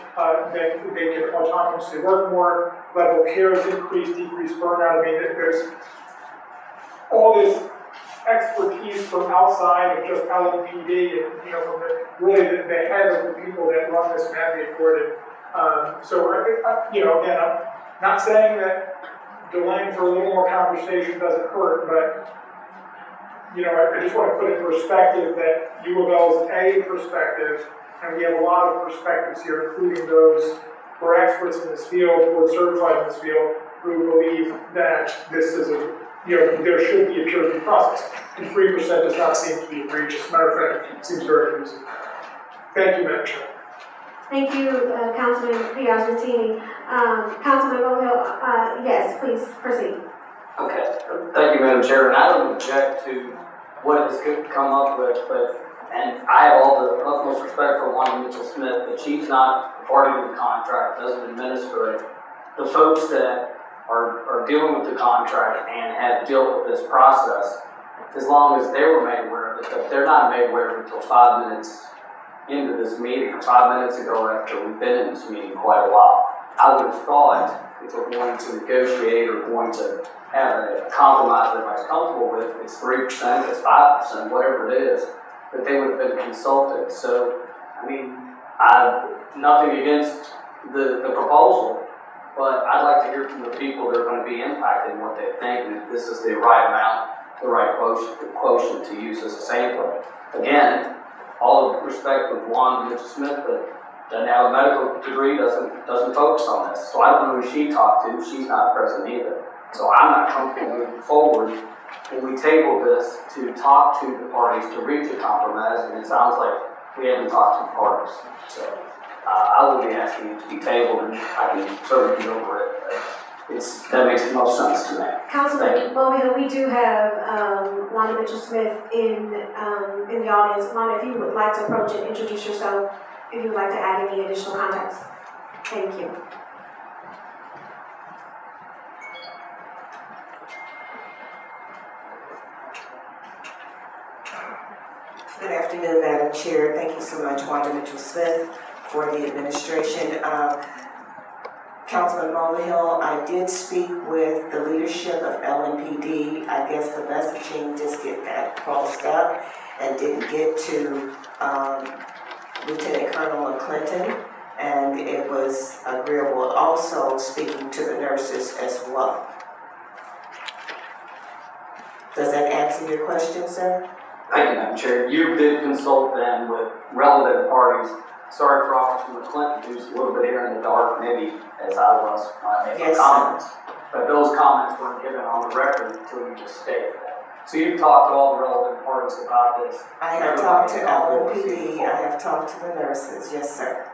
then they can autonomously work more, level of care is increased, decreased burnout. I mean, there's all this expertise from outside of just LMPD and, from the head of the people that run this mandate board. And so, again, I'm not saying that delaying for a little more conversation doesn't hurt, but, I just want to put in perspective that U of L's a perspective, and we have a lot of perspectives here, including those who are experts in this field, who are certified in this field, who believe that this is there should be a peer review process. And 3% does not seem to be egregious. As a matter of fact, it seems very reasonable. Thank you, Madam Chair. Thank you, Councilman Piagentini. Councilman Mobile, yes, please proceed. Okay, thank you, Madam Chair, and I don't object to what has come up with, and I have all the utmost respect for Wanda Mitchell-Smith, but she's not a party to the contract, doesn't administer it. The folks that are dealing with the contract and have dealt with this process, as long as they were made aware of it, but they're not made aware of it until 5 minutes into this meeting, 5 minutes ago after we've been in this meeting quite a while. I would have thought if we're going to negotiate or going to have a compromise that everybody's comfortable with, it's 3%, it's 5%, whatever it is, that they would have been consulted. So, I mean, nothing against the proposal, but I'd like to hear from the people that are going to be impacted and what they think, and if this is the right amount, the right quotient to use as a sampling. Again, all of respect with Wanda Mitchell-Smith, but doesn't have a medical degree, doesn't focus on this. So I don't know who she talked to, she's not present either. So I'm not comfortable moving forward when we table this to talk to the parties to reach a compromise, and it sounds like we haven't talked to the parties. So I will be asking it to be tabled, and I can certainly get over it. That makes the most sense to me. Councilman Mobile, we do have Wanda Mitchell-Smith in the audience. Wanda, if you would like to approach and introduce yourself, if you would like to add any additional context. Thank you. Good afternoon, Madam Chair. Thank you so much, Wanda Mitchell-Smith, for the administration. Councilman Mulvihill, I did speak with the leadership of LMPD. I guess the messaging just got crossed up and didn't get to Lieutenant Colonel McClinton, and it was agreeable also speaking to the nurses as well. Does that answer your question, sir? Thank you, Madam Chair. You did consult then with relevant parties. Sorry for Officer McClinton, who's a little bit here in the dark, maybe as I was in my comments. But those comments weren't given on the record until you just stated that. So you've talked to all the relevant parties about this? I have talked to LMPD, I have talked to the nurses, yes, sir.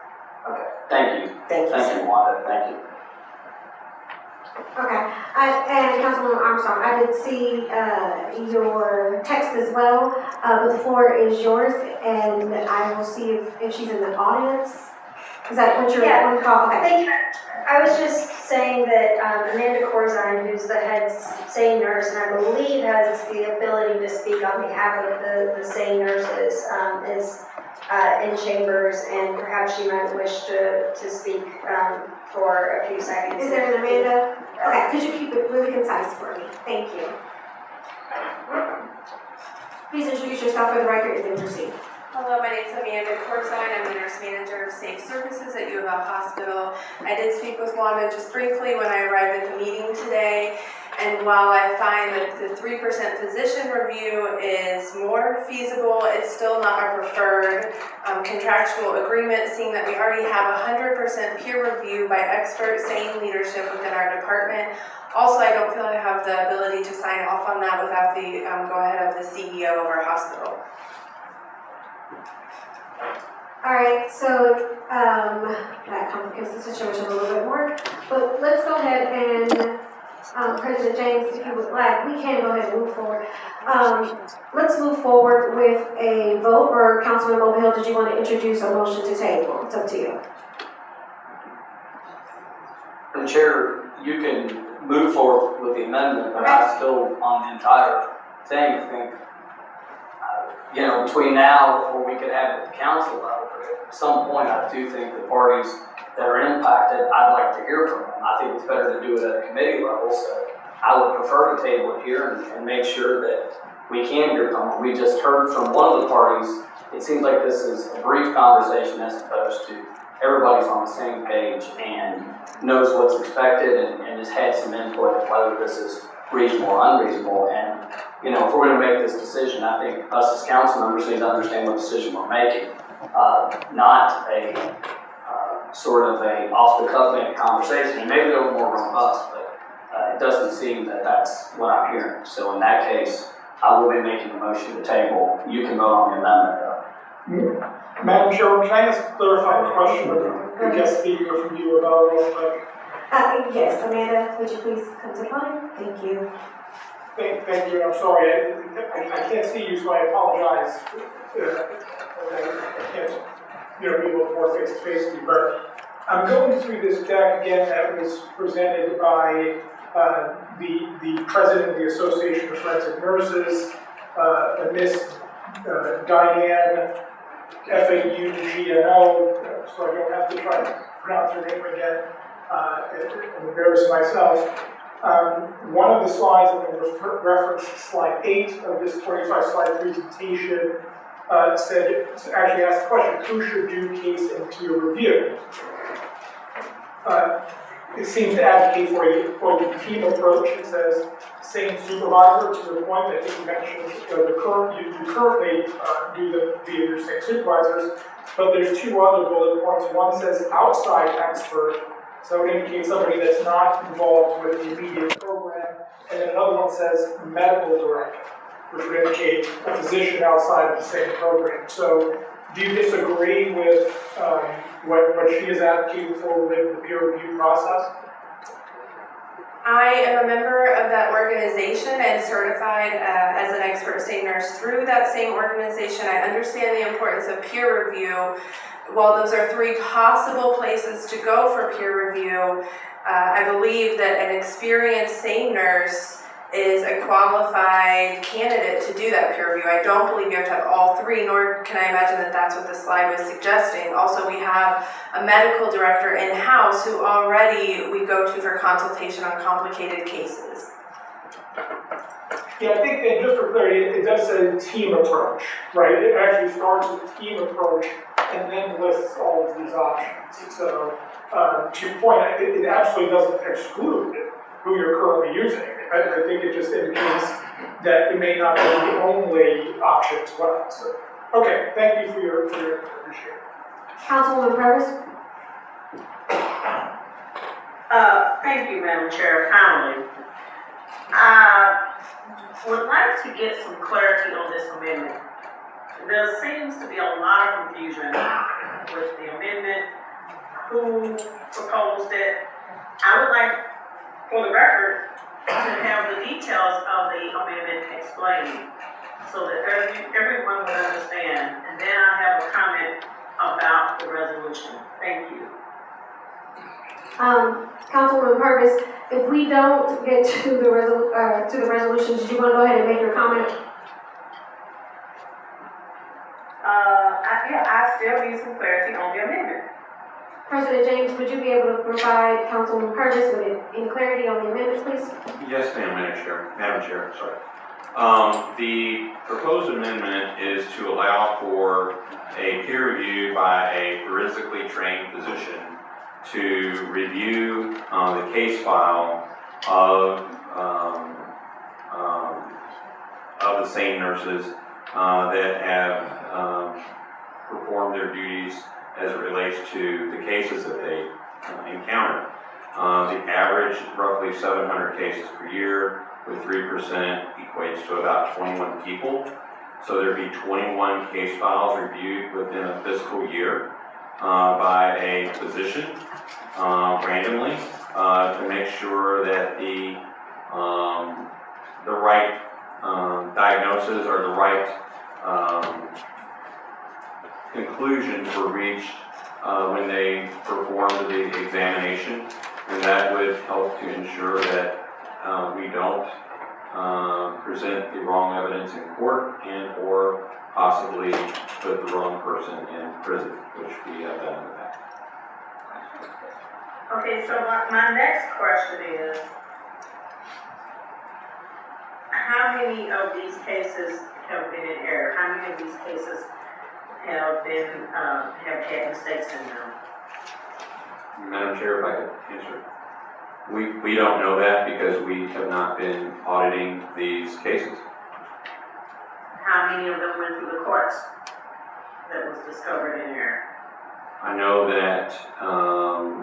Okay, thank you. Thank you, Wanda, thank you. Okay, and Councilwoman Armstrong, I did see your text as well, but the floor is yours, and I will see if she's in the audience. Is that what you're on the call? Okay. I was just saying that Amanda Corzine, who's the head SANE nurse, and I believe has the ability to speak on behalf of the SANE nurses, is in chambers, and perhaps she might wish to speak for a few seconds. Is there an Amanda? Okay, could you keep it really concise for me? Thank you. Please introduce yourself for the record and then proceed. Hello, my name is Amanda Corzine. I'm the nurse manager of Safe Services at U of L Hospital. I did speak with Wanda just briefly when I arrived at the meeting today. And while I find that the 3% physician review is more feasible, it's still not our preferred contractual agreement, seeing that we already have 100% peer review by expert SANE leadership within our department. Also, I don't feel I have the ability to sign off on that without the go-ahead of the CEO of our hospital. All right, so that complicates the situation a little bit more, but let's go ahead and President James, if you would like, we can go ahead and move forward. Let's move forward with a vote, or Councilman Mobile, did you want to introduce a motion to table? It's up to you. Madam Chair, you can move forward with the amendment, but I still, on the entire thing, think, between now, or we could have it at the council level, but at some point, I do think the parties that are impacted, I'd like to hear from them. I think it's better to do it at a committee level, so I would prefer to table it here and make sure that we can hear from them. We just heard from one of the parties. It seems like this is a brief conversation as opposed to everybody's on the same page and knows what's expected and has had some input of whether this is reasonable or unreasonable. And, if we're going to make this decision, I think us as council members need to understand what decision we're making, not a sort of a off-the-cuff conversation. And maybe a little more robust, but it doesn't seem that that's what I'm hearing. So in that case, I will be making a motion to table. You can vote on the amendment, though. Madam Chair, can I just clarify the question with the guest speaker from you about real quick? Yes, Amanda, would you please come to the podium? Thank you. Thank you, I'm sorry, I can't see you, so I apologize. I can't, be able to more face to face with you, but I'm going through this deck again that was presented by the president of the Association of Forensic Nurses, Miss Diane FAUGNO, so I don't have to try to pronounce her name again and embarrass myself. One of the slides, I'm going to reference slide 8 of this 25-slide presentation, actually asked the question, who should do case and peer review? It seems to advocate for a team approach. It says same supervisor to the point that you mentioned you currently do the via your same supervisors, but there's two other bullet points. One says outside expert, so it indicates somebody that's not involved with the immediate program, and then another one says medical director, which would indicate a physician outside of the same program. So do you disagree with what she is advocating for within the peer review process? I am a member of that organization and certified as an expert state nurse through that same organization. I understand the importance of peer review. While those are 3 possible places to go for peer review, I believe that an experienced state nurse is a qualified candidate to do that peer review. I don't believe you have to have all 3, nor can I imagine that that's what the slide was suggesting. Also, we have a medical director in-house who already we go to for consultation on complicated cases. Yeah, I think that just for clarity, it does say team approach, right? It actually starts with team approach and then lists all of these options. So, to your point, it absolutely doesn't exclude who you're currently using. I think it just indicates that it may not be the only option as well. So, okay, thank you for your appreciate it. Councilwoman Purvis? Thank you, Madam Chair. Kindly. I would like to get some clarity on this amendment. There seems to be a lot of confusion with the amendment, who proposed it. I would like, for the record, to have the details of the amendment explained so that everyone will understand. And then I have a comment about the resolution. Thank you. Councilwoman Purvis, if we don't get to the resolution, did you want to go ahead and make your comment? I still need some clarity on the amendment. President James, would you be able to provide Councilwoman Purvis with any clarity on the amendment, please? Yes, ma'am, Madam Chair, sorry. The proposed amendment is to allow for a peer review by a forensically trained physician to review the case file of the same nurses that have performed their duties as it relates to the cases that they encounter. The average, roughly 700 cases per year, with 3% equates to about 21 people. So there'd be 21 case files reviewed within a fiscal year by a physician randomly to make sure that the the right diagnosis or the right conclusions were reached when they performed the examination, and that would help to ensure that we don't present the wrong evidence in court and or possibly put the wrong person in prison, which we have done in the past. Okay, so my next question is, how many of these cases have been in error? How many of these cases have been, have had mistakes in them? Madam Chair, if I could answer. We don't know that because we have not been auditing these cases. How many of them went through the courts that was discovered in error? I know that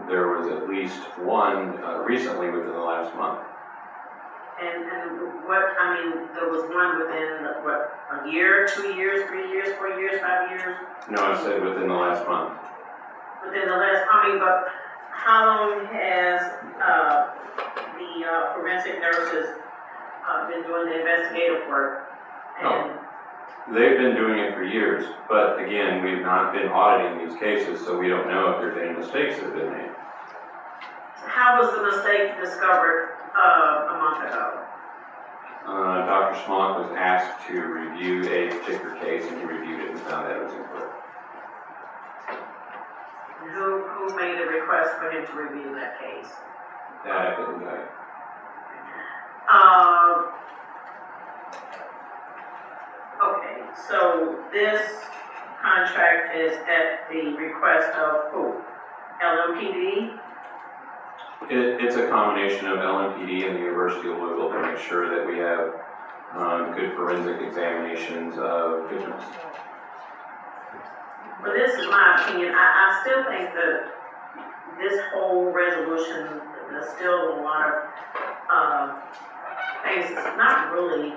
there was at least one recently within the last month. And what, I mean, there was one within, what, a year, 2 years, 3 years, 4 years, 5 years? No, I said within the last month. Within the last, I mean, but how long has the forensic nurses been doing the investigative work? And They've been doing it for years, but again, we've not been auditing these cases, so we don't know if there's any mistakes that have been made. how was the mistake discovered a month ago? Dr. Smock was asked to review a particular case, and he reviewed it and found that it was incorrect. Who made the request for him to review that case? That I couldn't tell you. Okay, so this contract is at the request of who? LMPD? It's a combination of LMPD and the University of Louisville to make sure that we have good forensic examinations of victims. But this is my opinion. I still think that this whole resolution, there's still a lot of things that's not really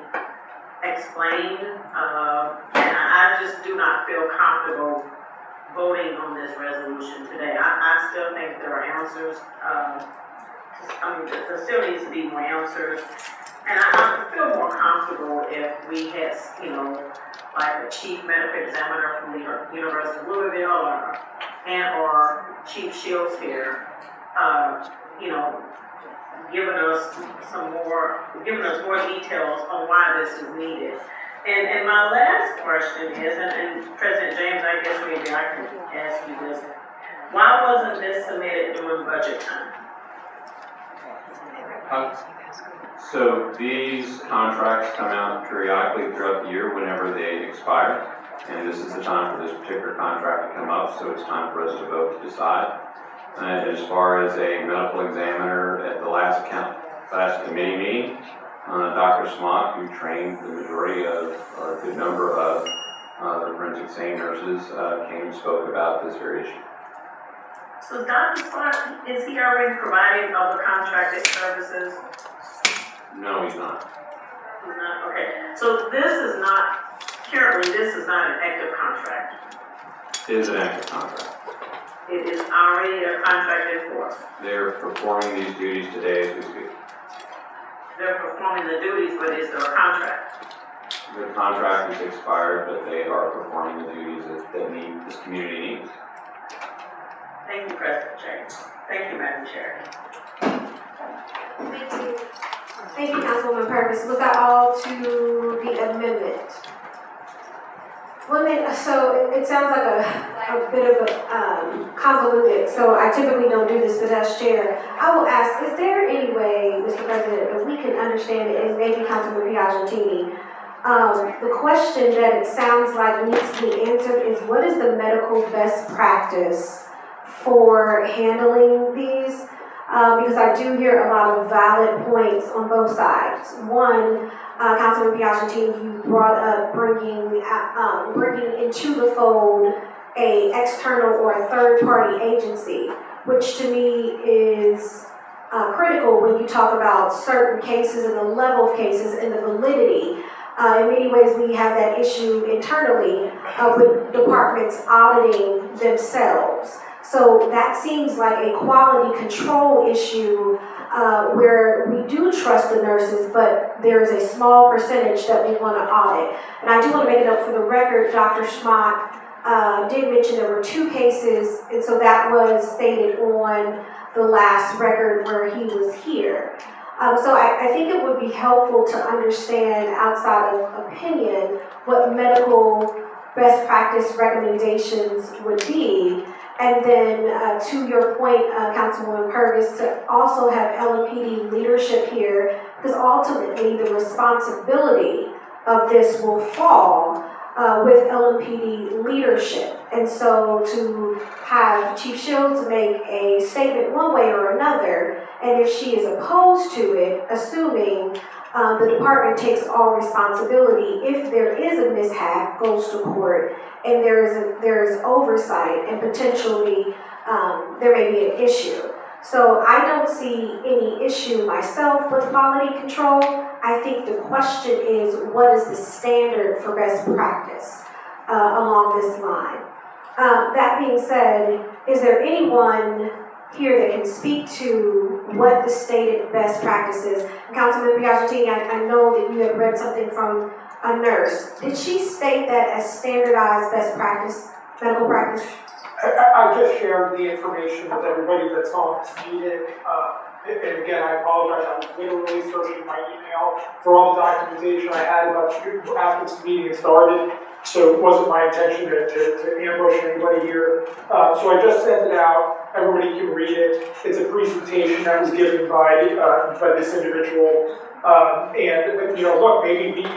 explained. And I just do not feel comfortable voting on this resolution today. I still think there are answers. I mean, there still needs to be more answers. And I would feel more comfortable if we had, you know, like a chief medical examiner from the University of Louisville or Chief Shields here, you know, giving us more details on why this is needed. And my last question is, and President James, I guess maybe I can ask you this, why wasn't this submitted during budget time? So these contracts come out periodically throughout the year whenever they expire, and this is the time for this particular contract to come up, so it's time for us to vote to decide. As far as a medical examiner at the last committee meeting, Dr. Smock, who trained the majority of, or a good number of, the forensic SANE nurses, came and spoke about this very issue. So Dr. Smock, is he already providing other contracted services? No, he's not. He's not, okay. So this is not, currently this is not an active contract. It is an active contract. It is already a contract in force. They're performing these duties today as we speak. They're performing the duties, but is there a contract? The contract is expired, but they are performing the duties that this community needs. Thank you, President James. Thank you, Madam Chair. Thank you. Thank you, Councilwoman Purvis. Was that all to the amendment? So it sounds like a bit of a convoluted, so I typically don't do this, but as chair, I will ask, is there any way, Mr. President, that we can understand it, and maybe Councilman Piagentini, the question that it sounds like needs to be answered is, what is the medical best practice for handling these? Because I do hear a lot of valid points on both sides. One, Councilman Piagentini, you brought up bringing into the fold a external or a third-party agency, which to me is critical when you talk about certain cases and the level of cases and the validity. In many ways, we have that issue internally with departments auditing themselves. So that seems like a quality control issue where we do trust the nurses, but there's a small percentage that we want to audit. And I do want to make it up for the record, Dr. Schmock did mention there were 2 cases, and so that was stated on the last record where he was here. So I think it would be helpful to understand, outside of opinion, what medical best practice recommendations would be. And then to your point, Councilwoman Purvis, to also have LMPD leadership here, because ultimately the responsibility of this will fall with LMPD leadership. And so to have Chief Shields make a statement one way or another, and if she is opposed to it, assuming the department takes all responsibility, if there is a mishap, goes to court, and there is oversight, and potentially there may be an issue. So I don't see any issue myself with quality control. I think the question is, what is the standard for best practice along this line? That being said, is there anyone here that can speak to what the stated best practice is? Councilman Piagentini, I know that you have read something from a nurse. Did she state that as standardized best practice, medical practice? I just shared the information with everybody that's on this meeting. And again, I apologize, I was literally searching my email for all the documentation I had about after this meeting started. So it wasn't my intention to ambush anybody here. So I just sent it out. Everybody can read it. It's a presentation that was given by this individual. And you know, look, maybe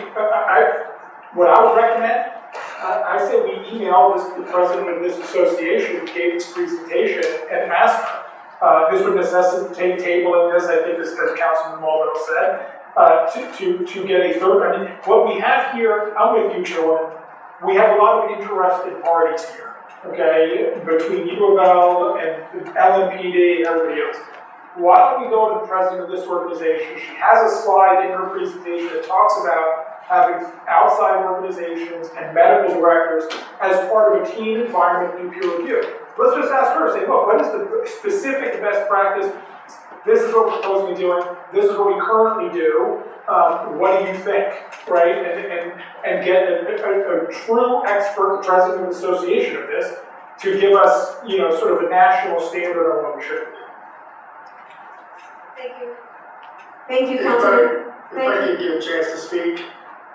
what I would recommend, I say we email the president of this association who gave this presentation and ask her. This would necessitate tabling this, I think, as Councilman Mulville said, to get a third. I mean, what we have here, I'm with you, Chairwoman. We have a lot of interested parties here, okay, between U of L and LMPD and everybody else. Why don't we go to the president of this organization? She has a slide in her presentation that talks about having outside organizations and medical directors as part of a team environment do peer review. Let's just ask her, say, look, what is the specific best practice? This is what we're proposing to do. This is what we currently do. What do you think, right? And get a true expert president of the association of this to give us, you know, sort of a national standard on what we should do. Thank you. Thank you, Councilman. If I could give a chance to speak.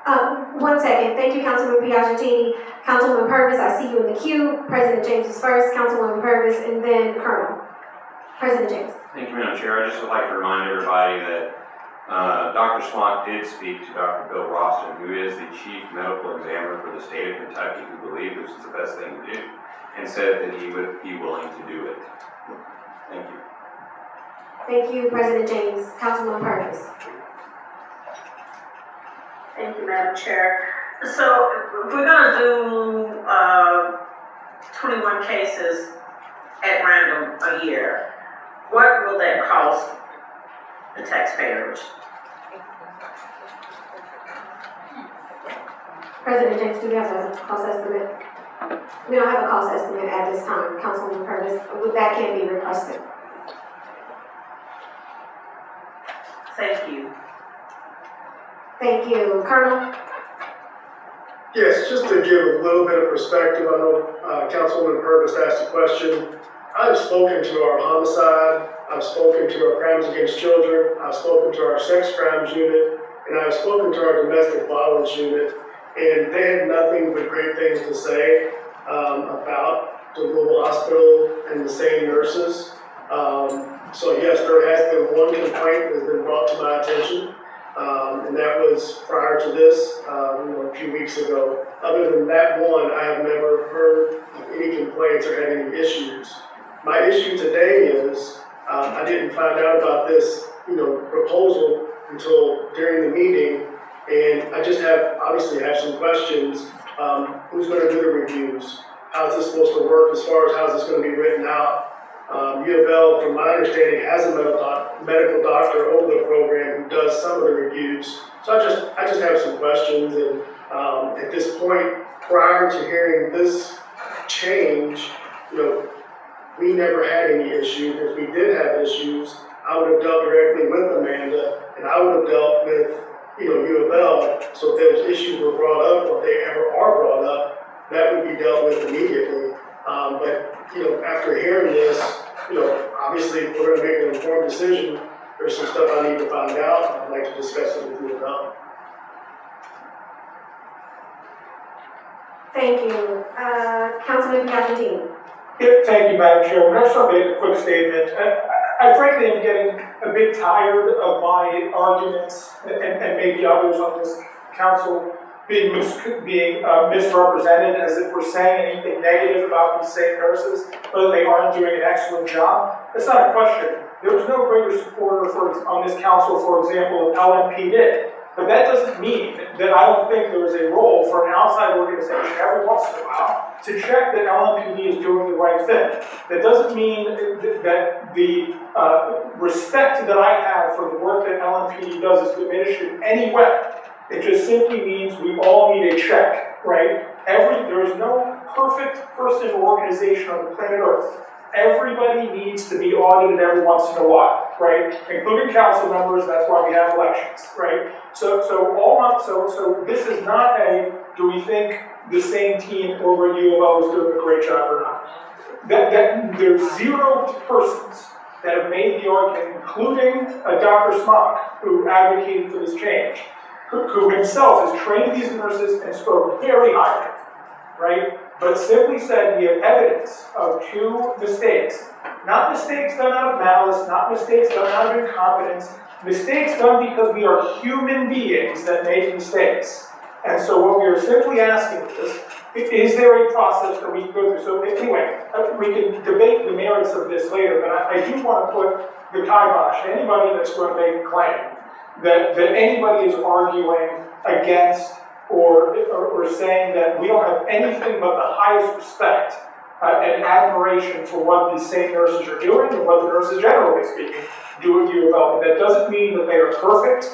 1 second. Thank you, Councilman Piagentini. Councilwoman Purvis, I see you in the queue. President James is first, Councilwoman Purvis, and then Colonel. President James. Thank you, Madam Chair. I just would like to remind everybody that Dr. Swank did speak to Dr. Bill Roston, who is the Chief Medical Examiner for the state of Kentucky, who believed this is the best thing to do, and said that he would be willing to do it. Thank you. Thank you, President James. Councilwoman Purvis. Thank you, Madam Chair. So if we're gonna do 21 cases at random a year, what will that cost the taxpayers? President James, do we have a cost estimate? We don't have a cost estimate at this time, Councilwoman Purvis. That can be requested. Thank you. Thank you. Colonel? Yes, just to give a little bit of perspective, I know Councilwoman Purvis asked a question. I've spoken to our homicide, I've spoken to our crimes against children, I've spoken to our sex crimes unit, and I've spoken to our domestic violence unit, and they had nothing but great things to say about the Louisville Hospital and the same nurses. So yes, there has been one complaint that has been brought to my attention. And that was prior to this, a few weeks ago. Other than that one, I have never heard of any complaints or had any issues. My issue today is I didn't find out about this, proposal until during the meeting, and I just obviously have some questions. Who's going to do the reviews? How's this supposed to work as far as how's this going to be written out? U of L, from my understanding, has a medical doctor over the program who does some of the reviews. So I just have some questions, and at this point, prior to hearing this change, We never had any issues. If we did have issues, I would have dealt directly with Amanda, and I would have dealt with, U of L. So if those issues were brought up, or if they ever are brought up, that would be dealt with immediately. But after hearing this, obviously, if we're gonna make an informed decision, there's some stuff I need to find out. I'd like to discuss it with U of L. Thank you. Councilman Piagentini. Yeah, thank you, Madam Chair. I just want to make a quick statement. I frankly am getting a bit tired of my arguments and maybe others on this council being misrepresented as if we're saying anything negative about these same nurses, whether they aren't doing an excellent job. That's not a question. There was no greater supporter on this council, for example, of LMPD. But that doesn't mean that I don't think there is a role for an outside organization every once in a while to check that LMPD is doing the right thing. That doesn't mean that the respect that I have for the work that LMPD does is diminished in any way. It just simply means we all need a check, right? There is no perfect person or organization on the planet Earth. Everybody needs to be audited every once in a while, right? Including council members, that's why we have elections, right? So this is not do we think the same team over at U of L is doing a great job or not? There's 0 persons that have made the argument, including Dr. Smock, who advocated for this change, who himself has trained these nurses and spoke very highly, right? But simply said we have evidence of 2 mistakes. Not mistakes done out of malice, not mistakes done out of incompetence, mistakes done because we are human beings that make mistakes. And so what we are simply asking is there a process that we can go through? So anyway, we can debate the merits of this later, but I do want to put the kibosh, anybody that's going to make a claim that anybody is arguing against or saying that we don't have anything but the highest respect and admiration for what these same nurses are doing and what the nurses, generally speaking, do at U of L. But that doesn't mean that they are perfect.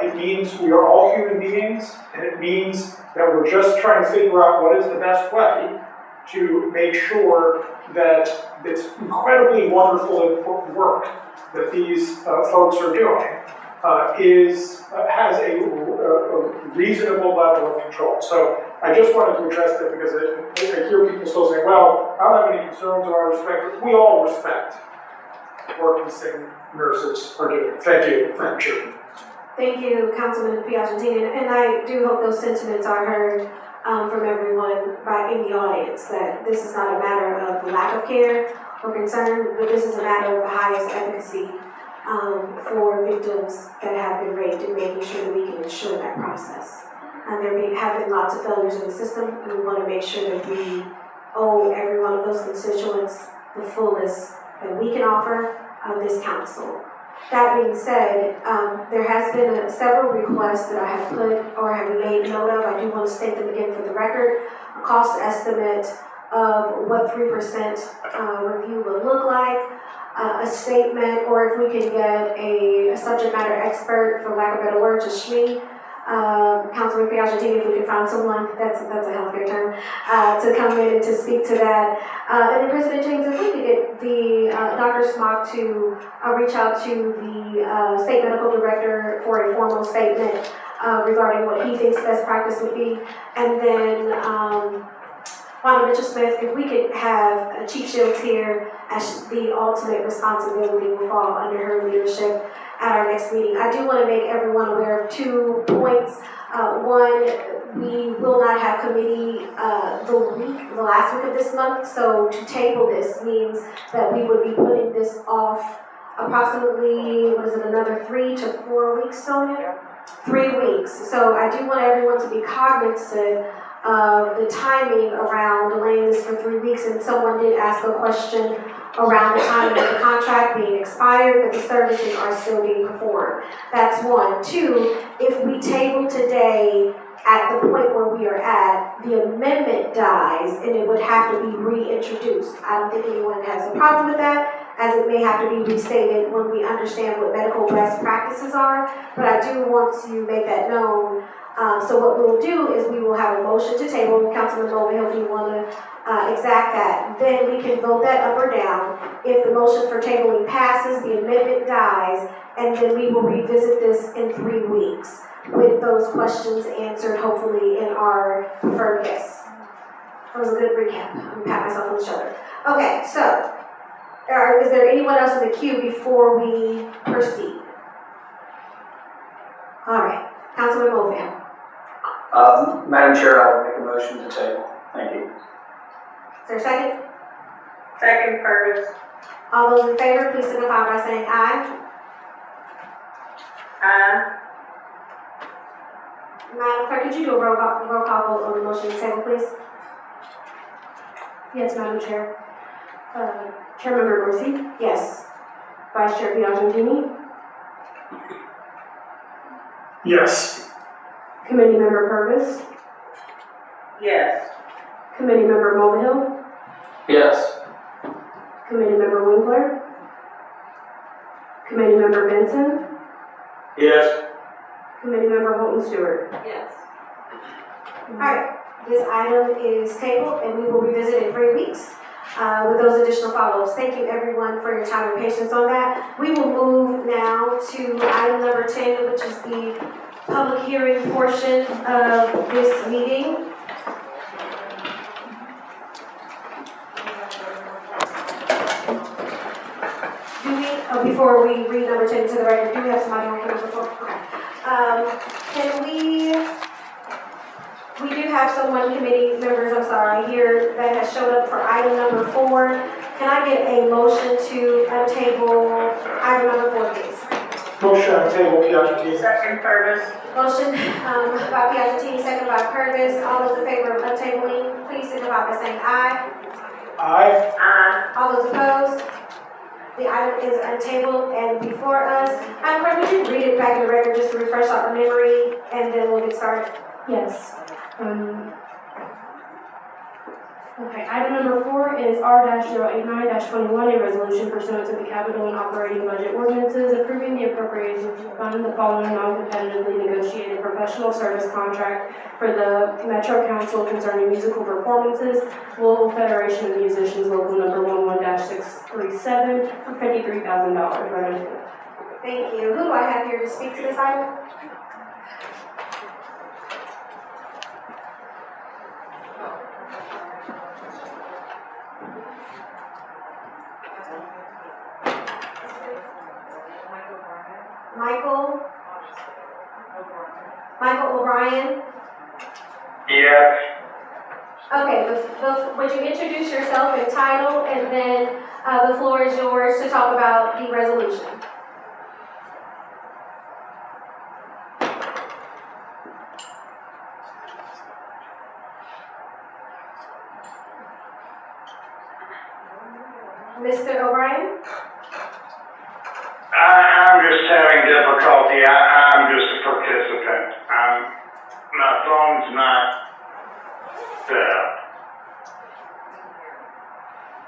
It means we are all human beings, and it means that we're just trying to figure out what is the best way to make sure that this incredibly wonderful and important work that these folks are doing has a reasonable level of control. So I just wanted to address that because I hear people still saying, well, I don't have any concerns or I respect, but we all respect what these same nurses are doing. Thank you, Madam Chair. Thank you, Councilman Piagentini, and I do hope those sentiments are heard from everyone in the audience, that this is not a matter of lack of care or concern, but this is a matter of the highest efficacy for victims that have been raped and making sure that we can ensure that process. There have been lots of failures in the system, and we want to make sure that we owe every one of those constituents the fullest that we can offer of this council. That being said, there has been several requests that I have put or have made note of. I do want to state them again for the record. A cost estimate of what 3% review would look like, a statement, or if we can get a subject matter expert, for lack of a better word, just me, Councilman Piagentini, if we can find someone, that's a healthcare term, to come in and to speak to that. And then President James, if we could get the Dr. Smock to reach out to the State Medical Director for a formal statement regarding what he thinks best practice would be. And then Wanda Mitchell-Smith, if we could have Chief Shields here, as the ultimate responsibility will fall under her leadership at our next meeting. I do want to make everyone aware of 2 points. One, we will not have committee the last week of this month, so to table this means that we would be putting this off approximately, another 3 to 4 weeks, Sonia? 3 weeks. So I do want everyone to be cognizant of the timing around delaying this for 3 weeks, and someone did ask a question around the timing of the contract being expired, but the services are still being performed. That's 1. 2, if we table today at the point where we are at, the amendment dies and it would have to be reintroduced. I don't think anyone has a problem with that, as it may have to be restated when we understand what medical best practices are, but I do want to make that known. So what we'll do is we will have a motion to table. Councilman Bowman, if you want to exact that. Then we can vote that up or down. If the motion for tabling passes, the amendment dies, and then we will revisit this in 3 weeks with those questions answered, hopefully, in our preferred guests. That was a good recap. I'm pat myself on the shoulder. Okay, so, is there anyone else in the queue before we proceed? All right, Councilman Moville. Madam Chair, I will make a motion to table. Thank you. Is there a second? Second, Purvis. All those in favor, please signify by saying aye. Aye. Madam Clerk, could you do a roll call vote on the motion to table, please? Yes, Madam Chair. Chairmember Dorsey, Yes. Vice Chair Piagentini, Yes. Committee Member Purvis, Yes. Committee Member Mulvihill, Yes. Committee Member Winkler, Committee Member Benson, Yes. Committee Member Holton Stewart. Yes. All right, this item is tabled and we will revisit in 3 weeks with those additional follow-ups. Thank you everyone for your time and patience on that. We will move now to item number 10, which is the public hearing portion of this meeting. Before we read number 10 to the record, do we have somebody on number 4? Okay. We do have someone, committee members, I'm sorry, here that has showed up for item number 4. Can I get a motion to table item number 4, please? Motion on table, Piagentini. Second, Purvis. Motion by Piagentini, second by Purvis. All those in favor of untabling, please signify by saying aye. Aye. Aye. All those opposed? The item is untabled and before us. Madam Clerk, would you read it back in the record just to refresh our memory, and then we'll get started? Yes. Okay, item number 4 is R-089-21, a resolution pursuant to the capital and operating budget ordinances approving the appropriation to fund the following non-competitively negotiated professional service contract for the Metro Council concerning musical performances, Louisville Federation of Musicians, local number 11-637, for $53,000. Revenue. Thank you. Who do I have here to speak to this item? Michael O'Brien? Yes. Okay, would you introduce yourself and title, and then the floor is yours to talk about the resolution. Mr. O'Brien? I'm just having difficulty. I'm just a participant. My phone's not set up.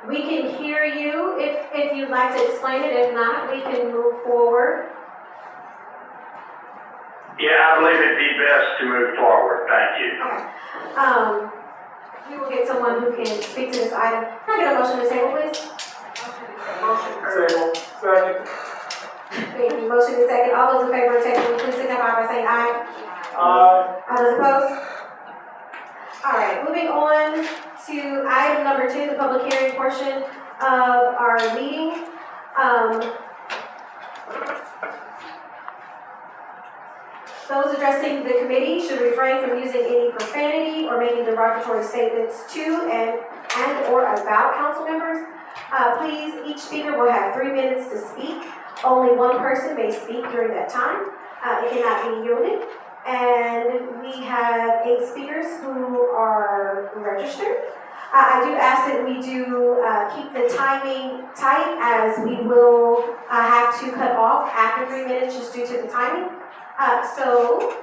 We can hear you if you'd like to explain it. If not, we can move forward. Yeah, I believe it'd be best to move forward. Thank you. Okay. We will get someone who can speak to this item. Can I get a motion to table, please? Table. Second. Thank you. Motion is second. All those in favor of table, please signify by saying aye. Aye. All those opposed? All right, moving on to item number 2, the public hearing portion of our meeting. Those addressing the committee should refrain from using any profanity or making derogatory statements to and or about council members. Please, each speaker will have 3 minutes to speak. Only one person may speak during that time. It cannot be yielded. And we have 8 speakers who are registered. I do ask that we do keep the timing tight, as we will have to cut off after 3 minutes just due to the timing. So,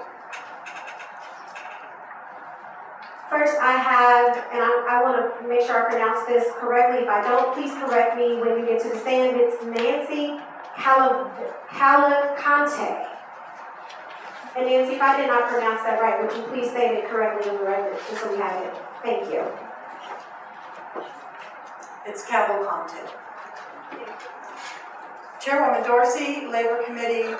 first I have, and I want to make sure I pronounce this correctly. If I don't, please correct me when you get to the stand. It's Nancy Calicante. And Nancy, if I did not pronounce that right, would you please state it correctly in the record, just so we have it? Thank you. It's Cavalcante. Chairwoman Dorsey, Labor Committee,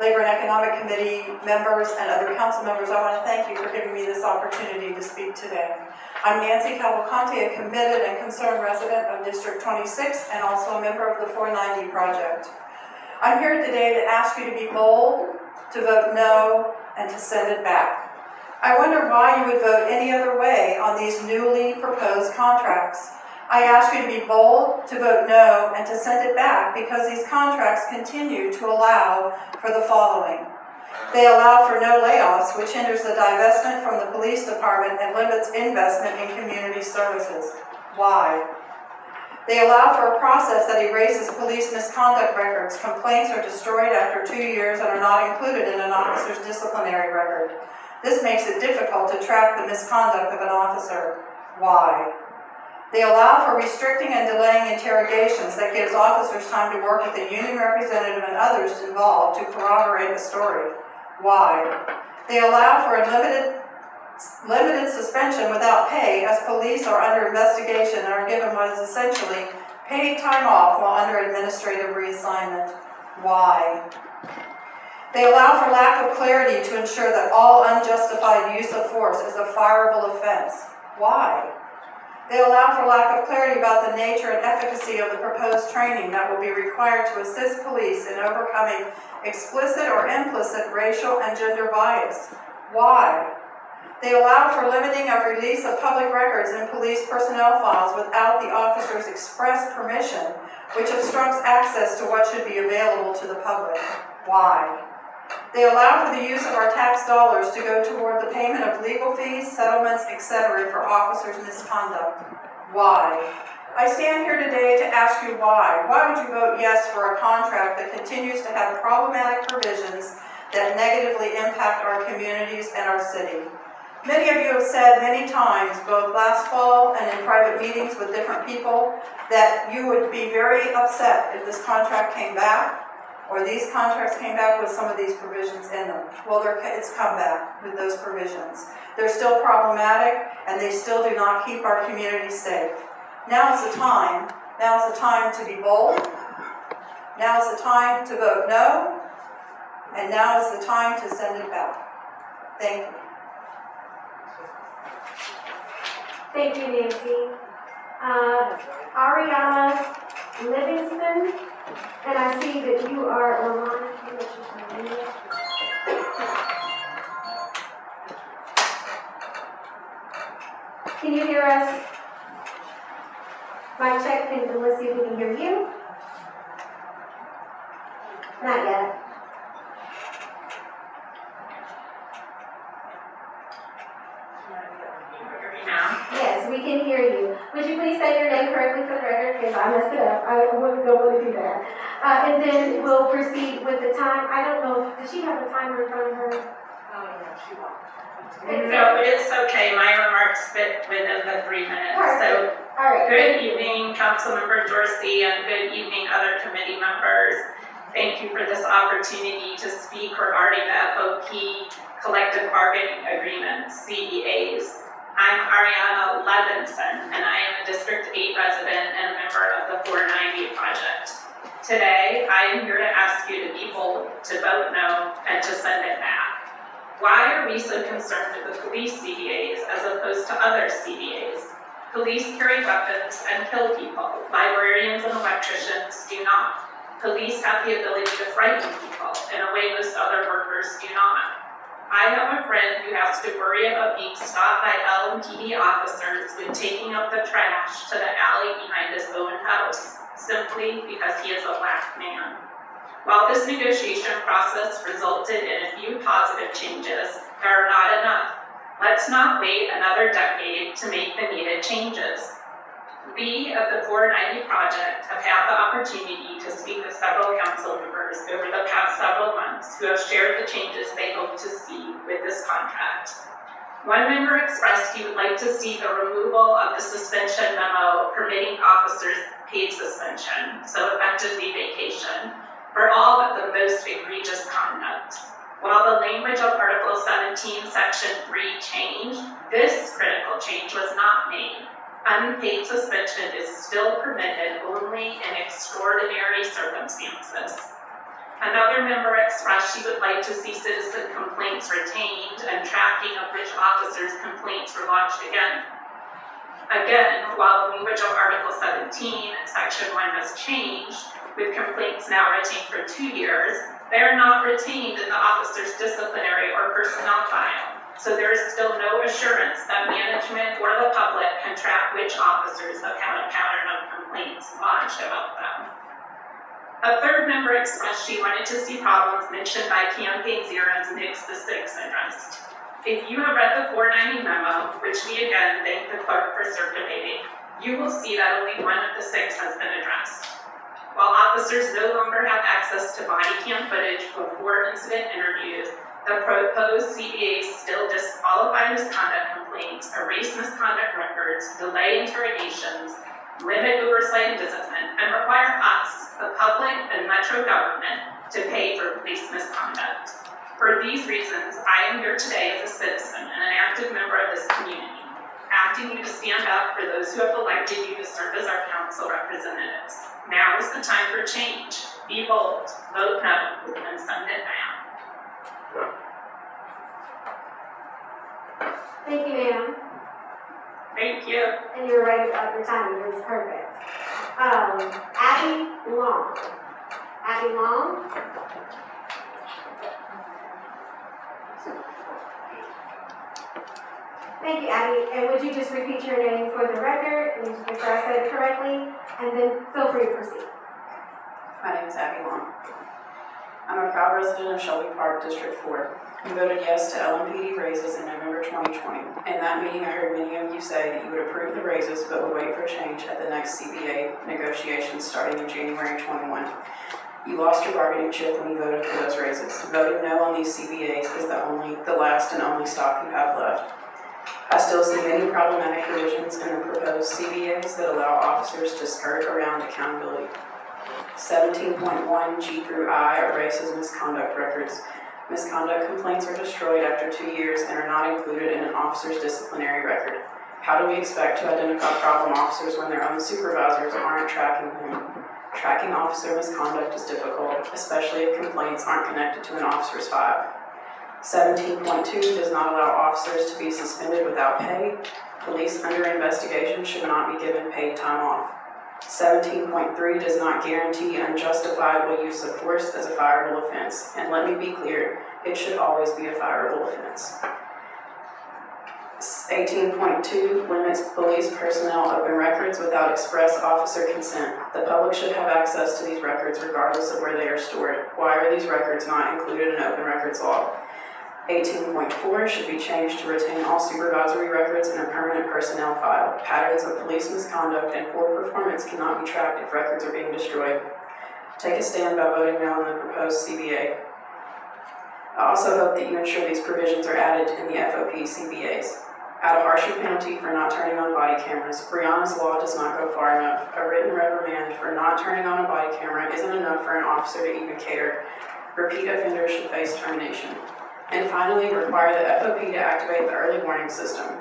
Labor and Economic Committee members, and other council members, I want to thank you for giving me this opportunity to speak today. I'm Nancy Cavalcante, a committed and concerned resident of District 26 and also a member of the 490 Project. I'm here today to ask you to be bold, to vote no, and to send it back. I wonder why you would vote any other way on these newly proposed contracts. I ask you to be bold, to vote no, and to send it back because these contracts continue to allow for the following. They allow for no layoffs, which hinders the divestment from the police department and limits investment in community services. Why? They allow for a process that erases police misconduct records. Complaints are destroyed after 2 years and are not included in an officer's disciplinary record. This makes it difficult to track the misconduct of an officer. Why? They allow for restricting and delaying interrogations that gives officers time to work with a union representative and others involved to corroborate the story. Why? They allow for a limited suspension without pay as police are under investigation and are given what is essentially paid time off while under administrative reassignment. Why? They allow for lack of clarity to ensure that all unjustified use of force is a fireable offense. Why? They allow for lack of clarity about the nature and efficacy of the proposed training that will be required to assist police in overcoming explicit or implicit racial and gender bias. Why? They allow for limiting of release of public records in police personnel files without the officer's express permission, which obstructs access to what should be available to the public. Why? They allow for the use of our tax dollars to go toward the payment of legal fees, settlements, etc. for officers' misconduct. Why? I stand here today to ask you why. Why would you vote yes for a contract that continues to have problematic provisions that negatively impact our communities and our city? Many of you have said many times, both last fall and in private meetings with different people, that you would be very upset if this contract came back or these contracts came back with some of these provisions in them. Well, it's come back with those provisions. They're still problematic and they still do not keep our communities safe. Now is the time. Now is the time to be bold. Now is the time to vote no. And now is the time to send it back. Thank you. Thank you, Nancy. Ariana Livingston, and I see that you are online. Can you hear us? Mic check, and let's see if we can hear you. Not yet. Yes, we can hear you. Would you please say your name correctly for the record? Because I messed it up. I don't want to do that. And then we'll proceed with the time. I don't know, does she have a timer in front of her? Oh, yeah, she won't. No, it's okay. My remarks fit within the 3 minutes. Perfect. So, all right. good evening, Councilmember Dorsey, and good evening, other committee members. Thank you for this opportunity to speak regarding the FOP collective bargaining agreements, CBAs. I'm Ariana Levinson, and I am a District 8 resident and a member of the 490 Project. Today, I am here to ask you to be bold, to vote no, and to send it back. Why are we so concerned with the police CBAs as opposed to other CBAs? Police carry weapons and kill people. Librarians and electricians do not. Police have the ability to frighten people in a way most other workers do not. I have a friend who has to worry about being stopped by LMPD officers when taking out the trash to the alley behind his own house, simply because he is a black man. While this negotiation process resulted in a few positive changes, there are not enough. Let's not wait another decade to make the needed changes. We of the 490 Project have had the opportunity to speak with several council members over the past several months who have shared the changes they hope to see with this contract. One member expressed he would like to see the removal of the suspension memo permitting officers paid suspension, so effectively vacation, for all but the most egregious conduct. While the language of Article 17, Section 3 changed, this critical change was not made. Unpaid suspension is still permitted only in extraordinary circumstances. Another member expressed she would like to see citizen complaints retained and tracking of which officers' complaints were lodged again. Again, while the language of Article 17, Section 1 has changed, with complaints now retained for 2 years, they are not retained in the officer's disciplinary or personnel file. So there is still no assurance that management or the public can track which officers have had a pattern of complaints lodged about them. A third member expressed she wanted to see problems mentioned by Campaign Zero's Nix the Six addressed. If you have read the 490 memo, which we again thank the clerk for circulating, you will see that only one of the 6 has been addressed. While officers no longer have access to body cam footage before incident interviews, the proposed CBAs still disqualify misconduct complaints, erase misconduct records, delay interrogations, limit oversight and discipline, and require us, the public and metro government, to pay for police misconduct. For these reasons, I am here today as a citizen and an active member of this community, asking you to stand up for those who have elected you to serve as our council representatives. Now is the time for change. Be bold, vote no, and send it down. Thank you, ma'am. Thank you. And you were right about your timing, it was perfect. Abby Long. Abby Long? Thank you, Abby. And would you just repeat your name for the record and just make sure I said it correctly? And then feel free to proceed. My name is Abby Long. I'm a proud resident of Shelby Park, District 4. You voted yes to LMPD raises in November 2020. In that meeting, I heard many of you say that you would approve the raises but would wait for change at the next CBA negotiations starting in January 21. You lost your bargaining chip when you voted for those raises. Voting no on these CBAs is the last and only stop you have left. I still see many problematic provisions in the proposed CBAs that allow officers to skirt around accountability. 17.1 G through I erases misconduct records. Misconduct complaints are destroyed after 2 years and are not included in an officer's disciplinary record. How do we expect to identify problem officers when their own supervisors aren't tracking them? Tracking officer misconduct is difficult, especially if complaints aren't connected to an officer's file. 17.2 does not allow officers to be suspended without pay. Police under investigation should not be given paid time off. 17.3 does not guarantee unjustifiable use of force as a fireable offense. And let me be clear, it should always be a fireable offense. 18.2 limits police personnel open records without express officer consent. The public should have access to these records regardless of where they are stored. Why are these records not included in open records law? 18.4 should be changed to retain all supervisory records in a permanent personnel file. Patterns of police misconduct and poor performance cannot be tracked if records are being destroyed. Take a stand by voting no on the proposed CBA. I also hope that you ensure these provisions are added in the FOP CBAs. Add a harsher penalty for not turning on body cameras. Brianna's law does not go far enough. A written reprimand for not turning on a body camera isn't enough for an officer to even care. Repeat offenders should face termination. And finally, require the FOP to activate the early warning system.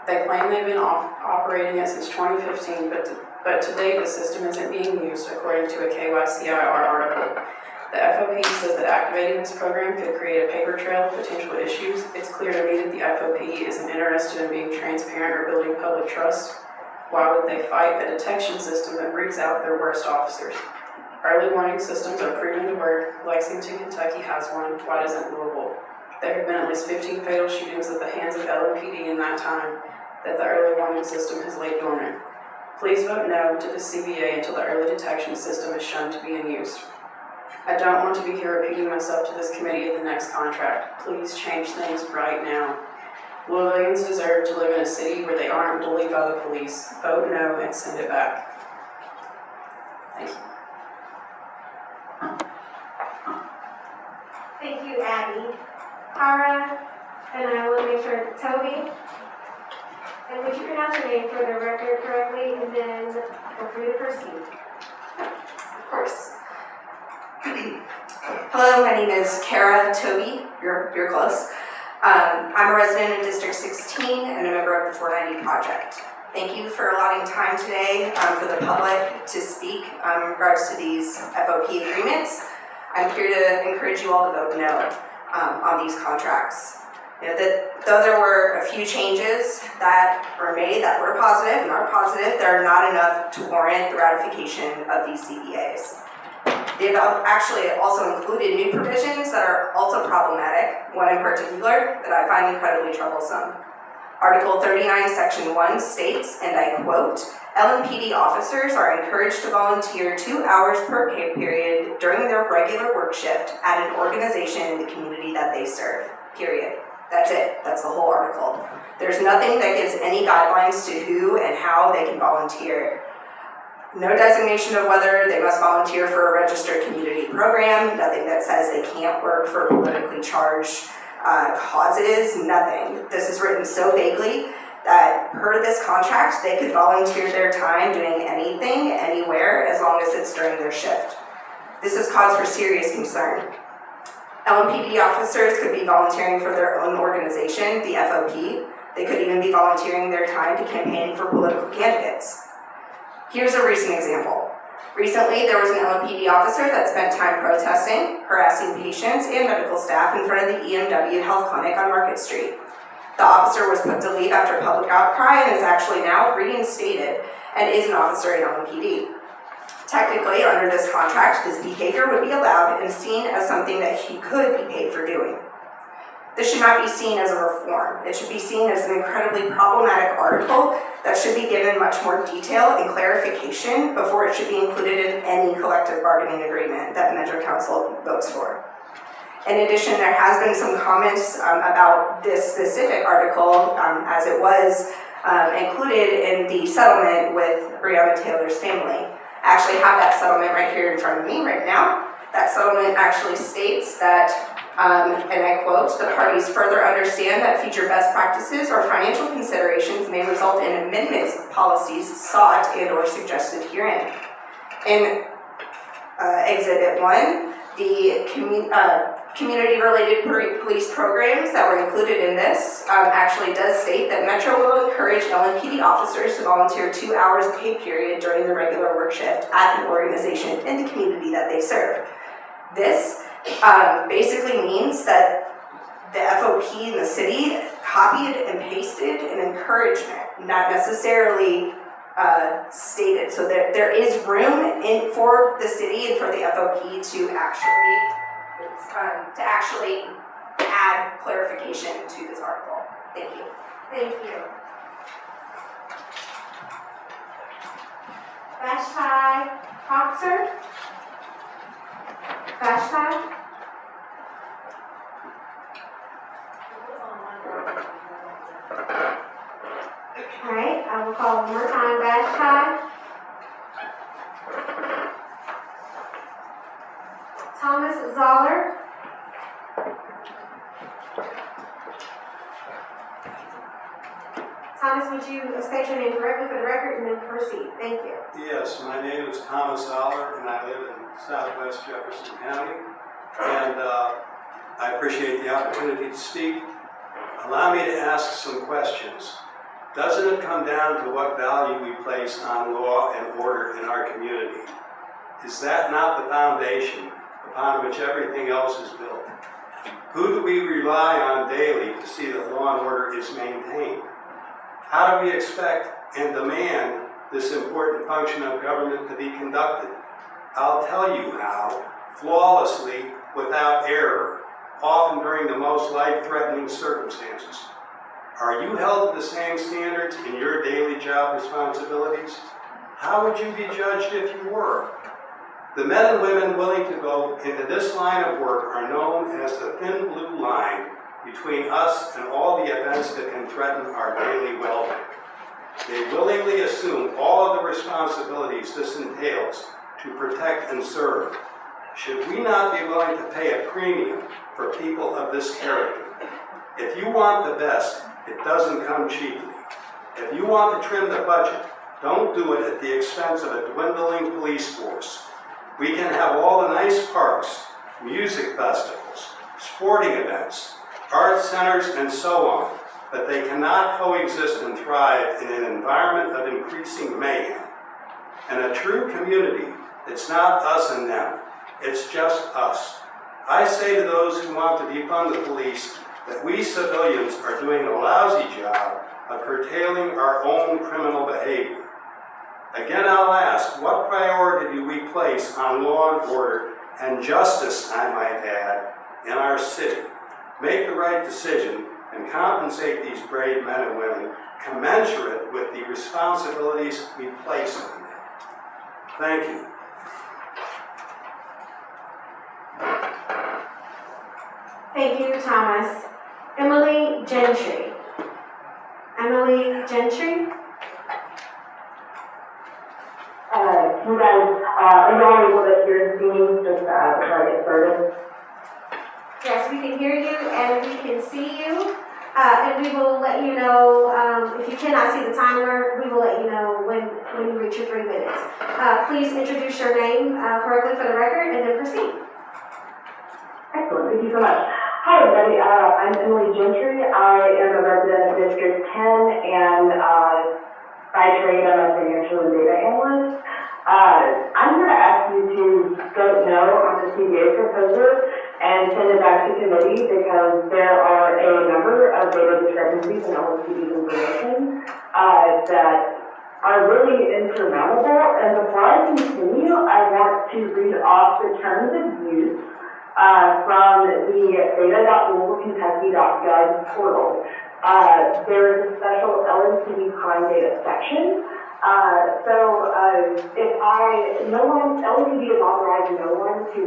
They claim they've been operating it since 2015, but to date the system isn't being used according to a KYCIR article. The FOP says that activating this program could create a paper trail of potential issues. It's clear to me that the FOP isn't interested in being transparent or building public trust. Why would they fight a detection system that roots out their worst officers? Early warning systems are proven to work. Lexington, Kentucky has one. Why doesn't Louisville? There have been at least 15 fatal shootings at the hands of LMPD in that time that the early warning system has laid dormant. Please vote no to the CBA until the early detection system is shown to be in use. I don't want to be here repeating myself to this committee at the next contract. Please change things right now. Louisvillians deserve to live in a city where they aren't bullied by the police. Vote no and send it back. Thank you. Thank you, Abby. Tara, and I will make sure Toby. And would you pronounce your name for the record correctly, and then feel free to proceed. Of course. Hello, my name is Kara Toby. You're close. I'm a resident of District 16 and a member of the 490 Project. Thank you for allotting time today for the public to speak in regards to these FOP agreements. I'm here to encourage you all to vote no on these contracts. You know, though there were a few changes that were made that were positive and are positive, they're not enough to warrant the ratification of these CBAs. They've actually also included new provisions that are also problematic, one in particular that I find incredibly troublesome. Article 39, Section 1 states, and I quote, LMPD officers are encouraged to volunteer 2 hours per pay period during their regular work shift at an organization in the community that they serve, period. That's it. That's the whole article. There's nothing that gives any guidelines to who and how they can volunteer. No designation of whether they must volunteer for a registered community program, nothing that says they can't work for politically charged causes, nothing. This is written so vaguely that per this contract, they could volunteer their time doing anything, anywhere, as long as it's during their shift. This is cause for serious concern. LMPD officers could be volunteering for their own organization, the FOP. They could even be volunteering their time to campaign for political candidates. Here's a recent example. Recently, there was an LMPD officer that spent time protesting, harassing patients and medical staff in front of the EMW Health Clinic on Market Street. The officer was put to leave after public outcry and is actually now reinstated and is an officer in LMPD. Technically, under this contract, this behavior would be allowed and seen as something that he could be paid for doing. This should not be seen as a reform. It should be seen as an incredibly problematic article that should be given much more detail and clarification before it should be included in any collective bargaining agreement that Metro Council votes for. In addition, there has been some comments about this specific article as it was included in the settlement with Breonna Taylor's family. I actually have that settlement right here in front of me right now. That settlement actually states that, and I quote, the parties further understand that future best practices or financial considerations may result in amendments of policies sought and or suggested herein. In Exhibit 1, the community-related police programs that were included in this actually does state that Metro will encourage LMPD officers to volunteer 2 hours pay period during the regular work shift at an organization in the community that they serve. This basically means that the FOP in the city copied and pasted an encouragement, not necessarily stated. So there is room for the city and for the FOP to actually add clarification to this article. Thank you. Thank you. Vashti Foxer? Vashti? All right, I will call one more time. Vashti? Thomas Zoller? Thomas, would you state your name correctly for the record and then proceed? Thank you. Yes, my name is Thomas Zoller, and I live in southwest Jefferson County. And I appreciate the opportunity to speak. Allow me to ask some questions. Doesn't it come down to what value we place on law and order in our community? Is that not the foundation upon which everything else is built? Who do we rely on daily to see that law and order is maintained? How do we expect and demand this important function of government to be conducted? I'll tell you how, flawlessly, without error, often during the most life-threatening circumstances. Are you held to the same standards in your daily job responsibilities? How would you be judged if you were? The men and women willing to go into this line of work are known as the thin blue line between us and all the events that can threaten our daily well-being. They willingly assume all of the responsibilities this entails to protect and serve. Should we not be willing to pay a premium for people of this character? If you want the best, it doesn't come cheaply. If you want to trim the budget, don't do it at the expense of a dwindling police force. We can have all the nice parks, music festivals, sporting events, art centers, and so on. but they cannot coexist and thrive in an environment of increasing mayhem. In a true community, it's not us and them, it's just us. I say to those who want to defund the police that we civilians are doing a lousy job of curtailing our own criminal behavior. Again, I'll ask, what priority do we place on law and order and justice, I might add, in our city? Make the right decision and compensate these brave men and women commensurate with the responsibilities we place on them. Thank you. Thank you, Thomas. Emily Gentry. Emily Gentry? You guys, are y'all able to hear me just before I get started? Yes, we can hear you and we can see you. And we will let you know, if you cannot see the timer, we will let you know when you reach your 3 minutes. Please introduce your name correctly for the record and then proceed. Excellent, thank you so much. Hi everybody, I'm Emily Gentry. I am a resident of District 10 and by trade I'm a financial and data analyst. I'm here to ask you to vote no on the CBA proposal and send it back to committee because there are a number of data discrepancies in LSPD's information that are really insurmountable. And before I continue, I want to read off the terms of use from the data.louisvillekentucky.gov portal. There is a special LSPD crime data section. LSPD is authorized no one to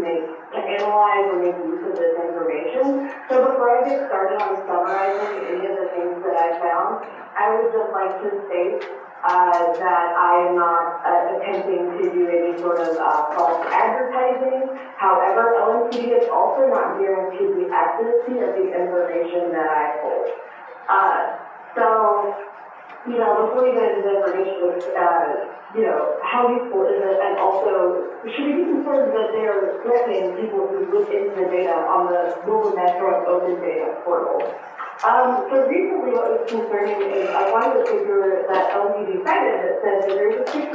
analyze or make use of this information. So before I get started on summarizing any of the things that I found, I would just like to state that I am not attempting to do any sort of false advertising. However, LSPD is also not guaranteed the accuracy of the information that I hold. Before we get into the information, how useful is it, and also, should we be concerned that they are threatening people who look into the data on the Louisville Metro Open Data portal? So recently what was concerning is I wanted a figure that LGD cited that says that there's a 69%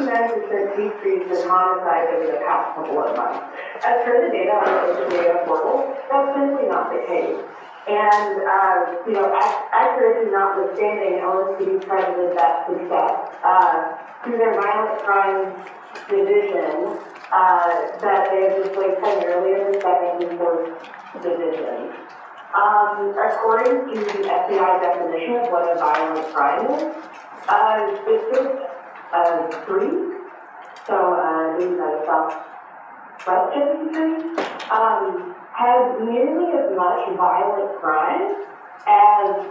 decrease in homicides over the past couple of months. As per the data on the Open Data portal, that's simply not the case. And, accuracy notwithstanding, LSPD credited that success through their violent crime division that they have displayed primarily in the second and fourth divisions. According to the FBI definition of what a violent crime is, District 3, so these are Southwest District 3, has nearly as much violent crime and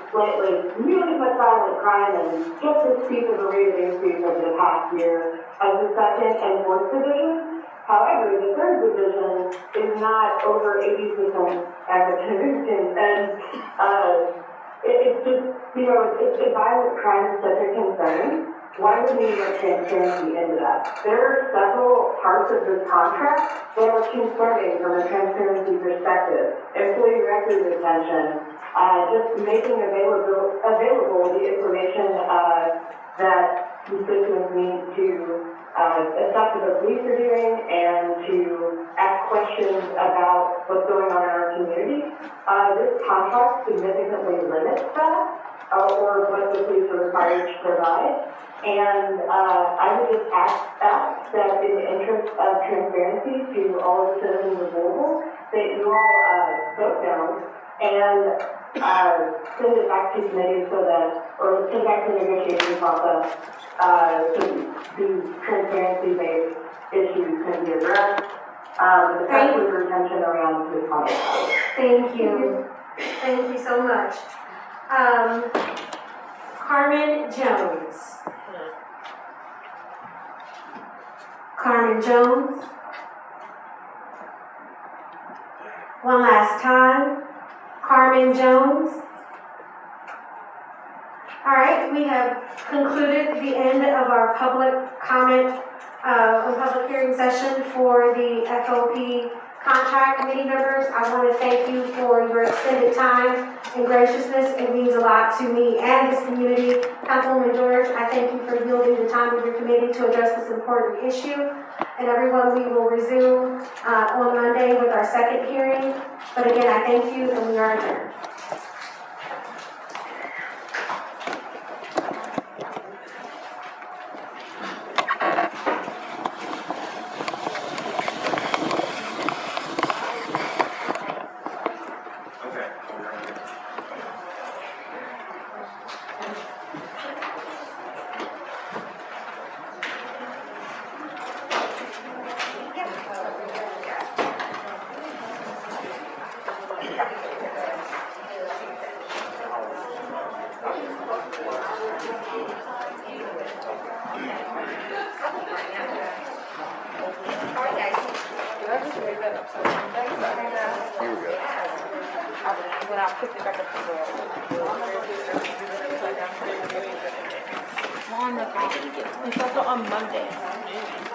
just as steep of a rate of increase over the past year as the second and fourth division. However, the third division is not over 80% African American, and if violent crime is such a concern, why would we need more transparency into that? There are several parts of this contract that are concerning from a transparency perspective. Employee record retention, just making available the information that constituents need to assess what the police are doing and to ask questions about what's going on in our community. This contract significantly limits that, or what the police are required to provide. And I would just ask that in the interest of transparency to all of the citizens of Louisville, that you all vote no and send it back to committee or send back to the negotiation process so these transparency-based issues can be addressed, especially the retention around this contract. Thank you. Thank you so much. Carmen Jones. Carmen Jones. One last time. Carmen Jones. All right, we have concluded the end of our public comment, public hearing session for the FOP contract committee members, I want to thank you for your extended time and graciousness. It means a lot to me and this community. Councilwoman George, I thank you for yielding the time of your committee to address this important issue. And everyone, we will resume on Monday with our second hearing. But again, I thank you and we are adjourned. When I picked it back up on Monday.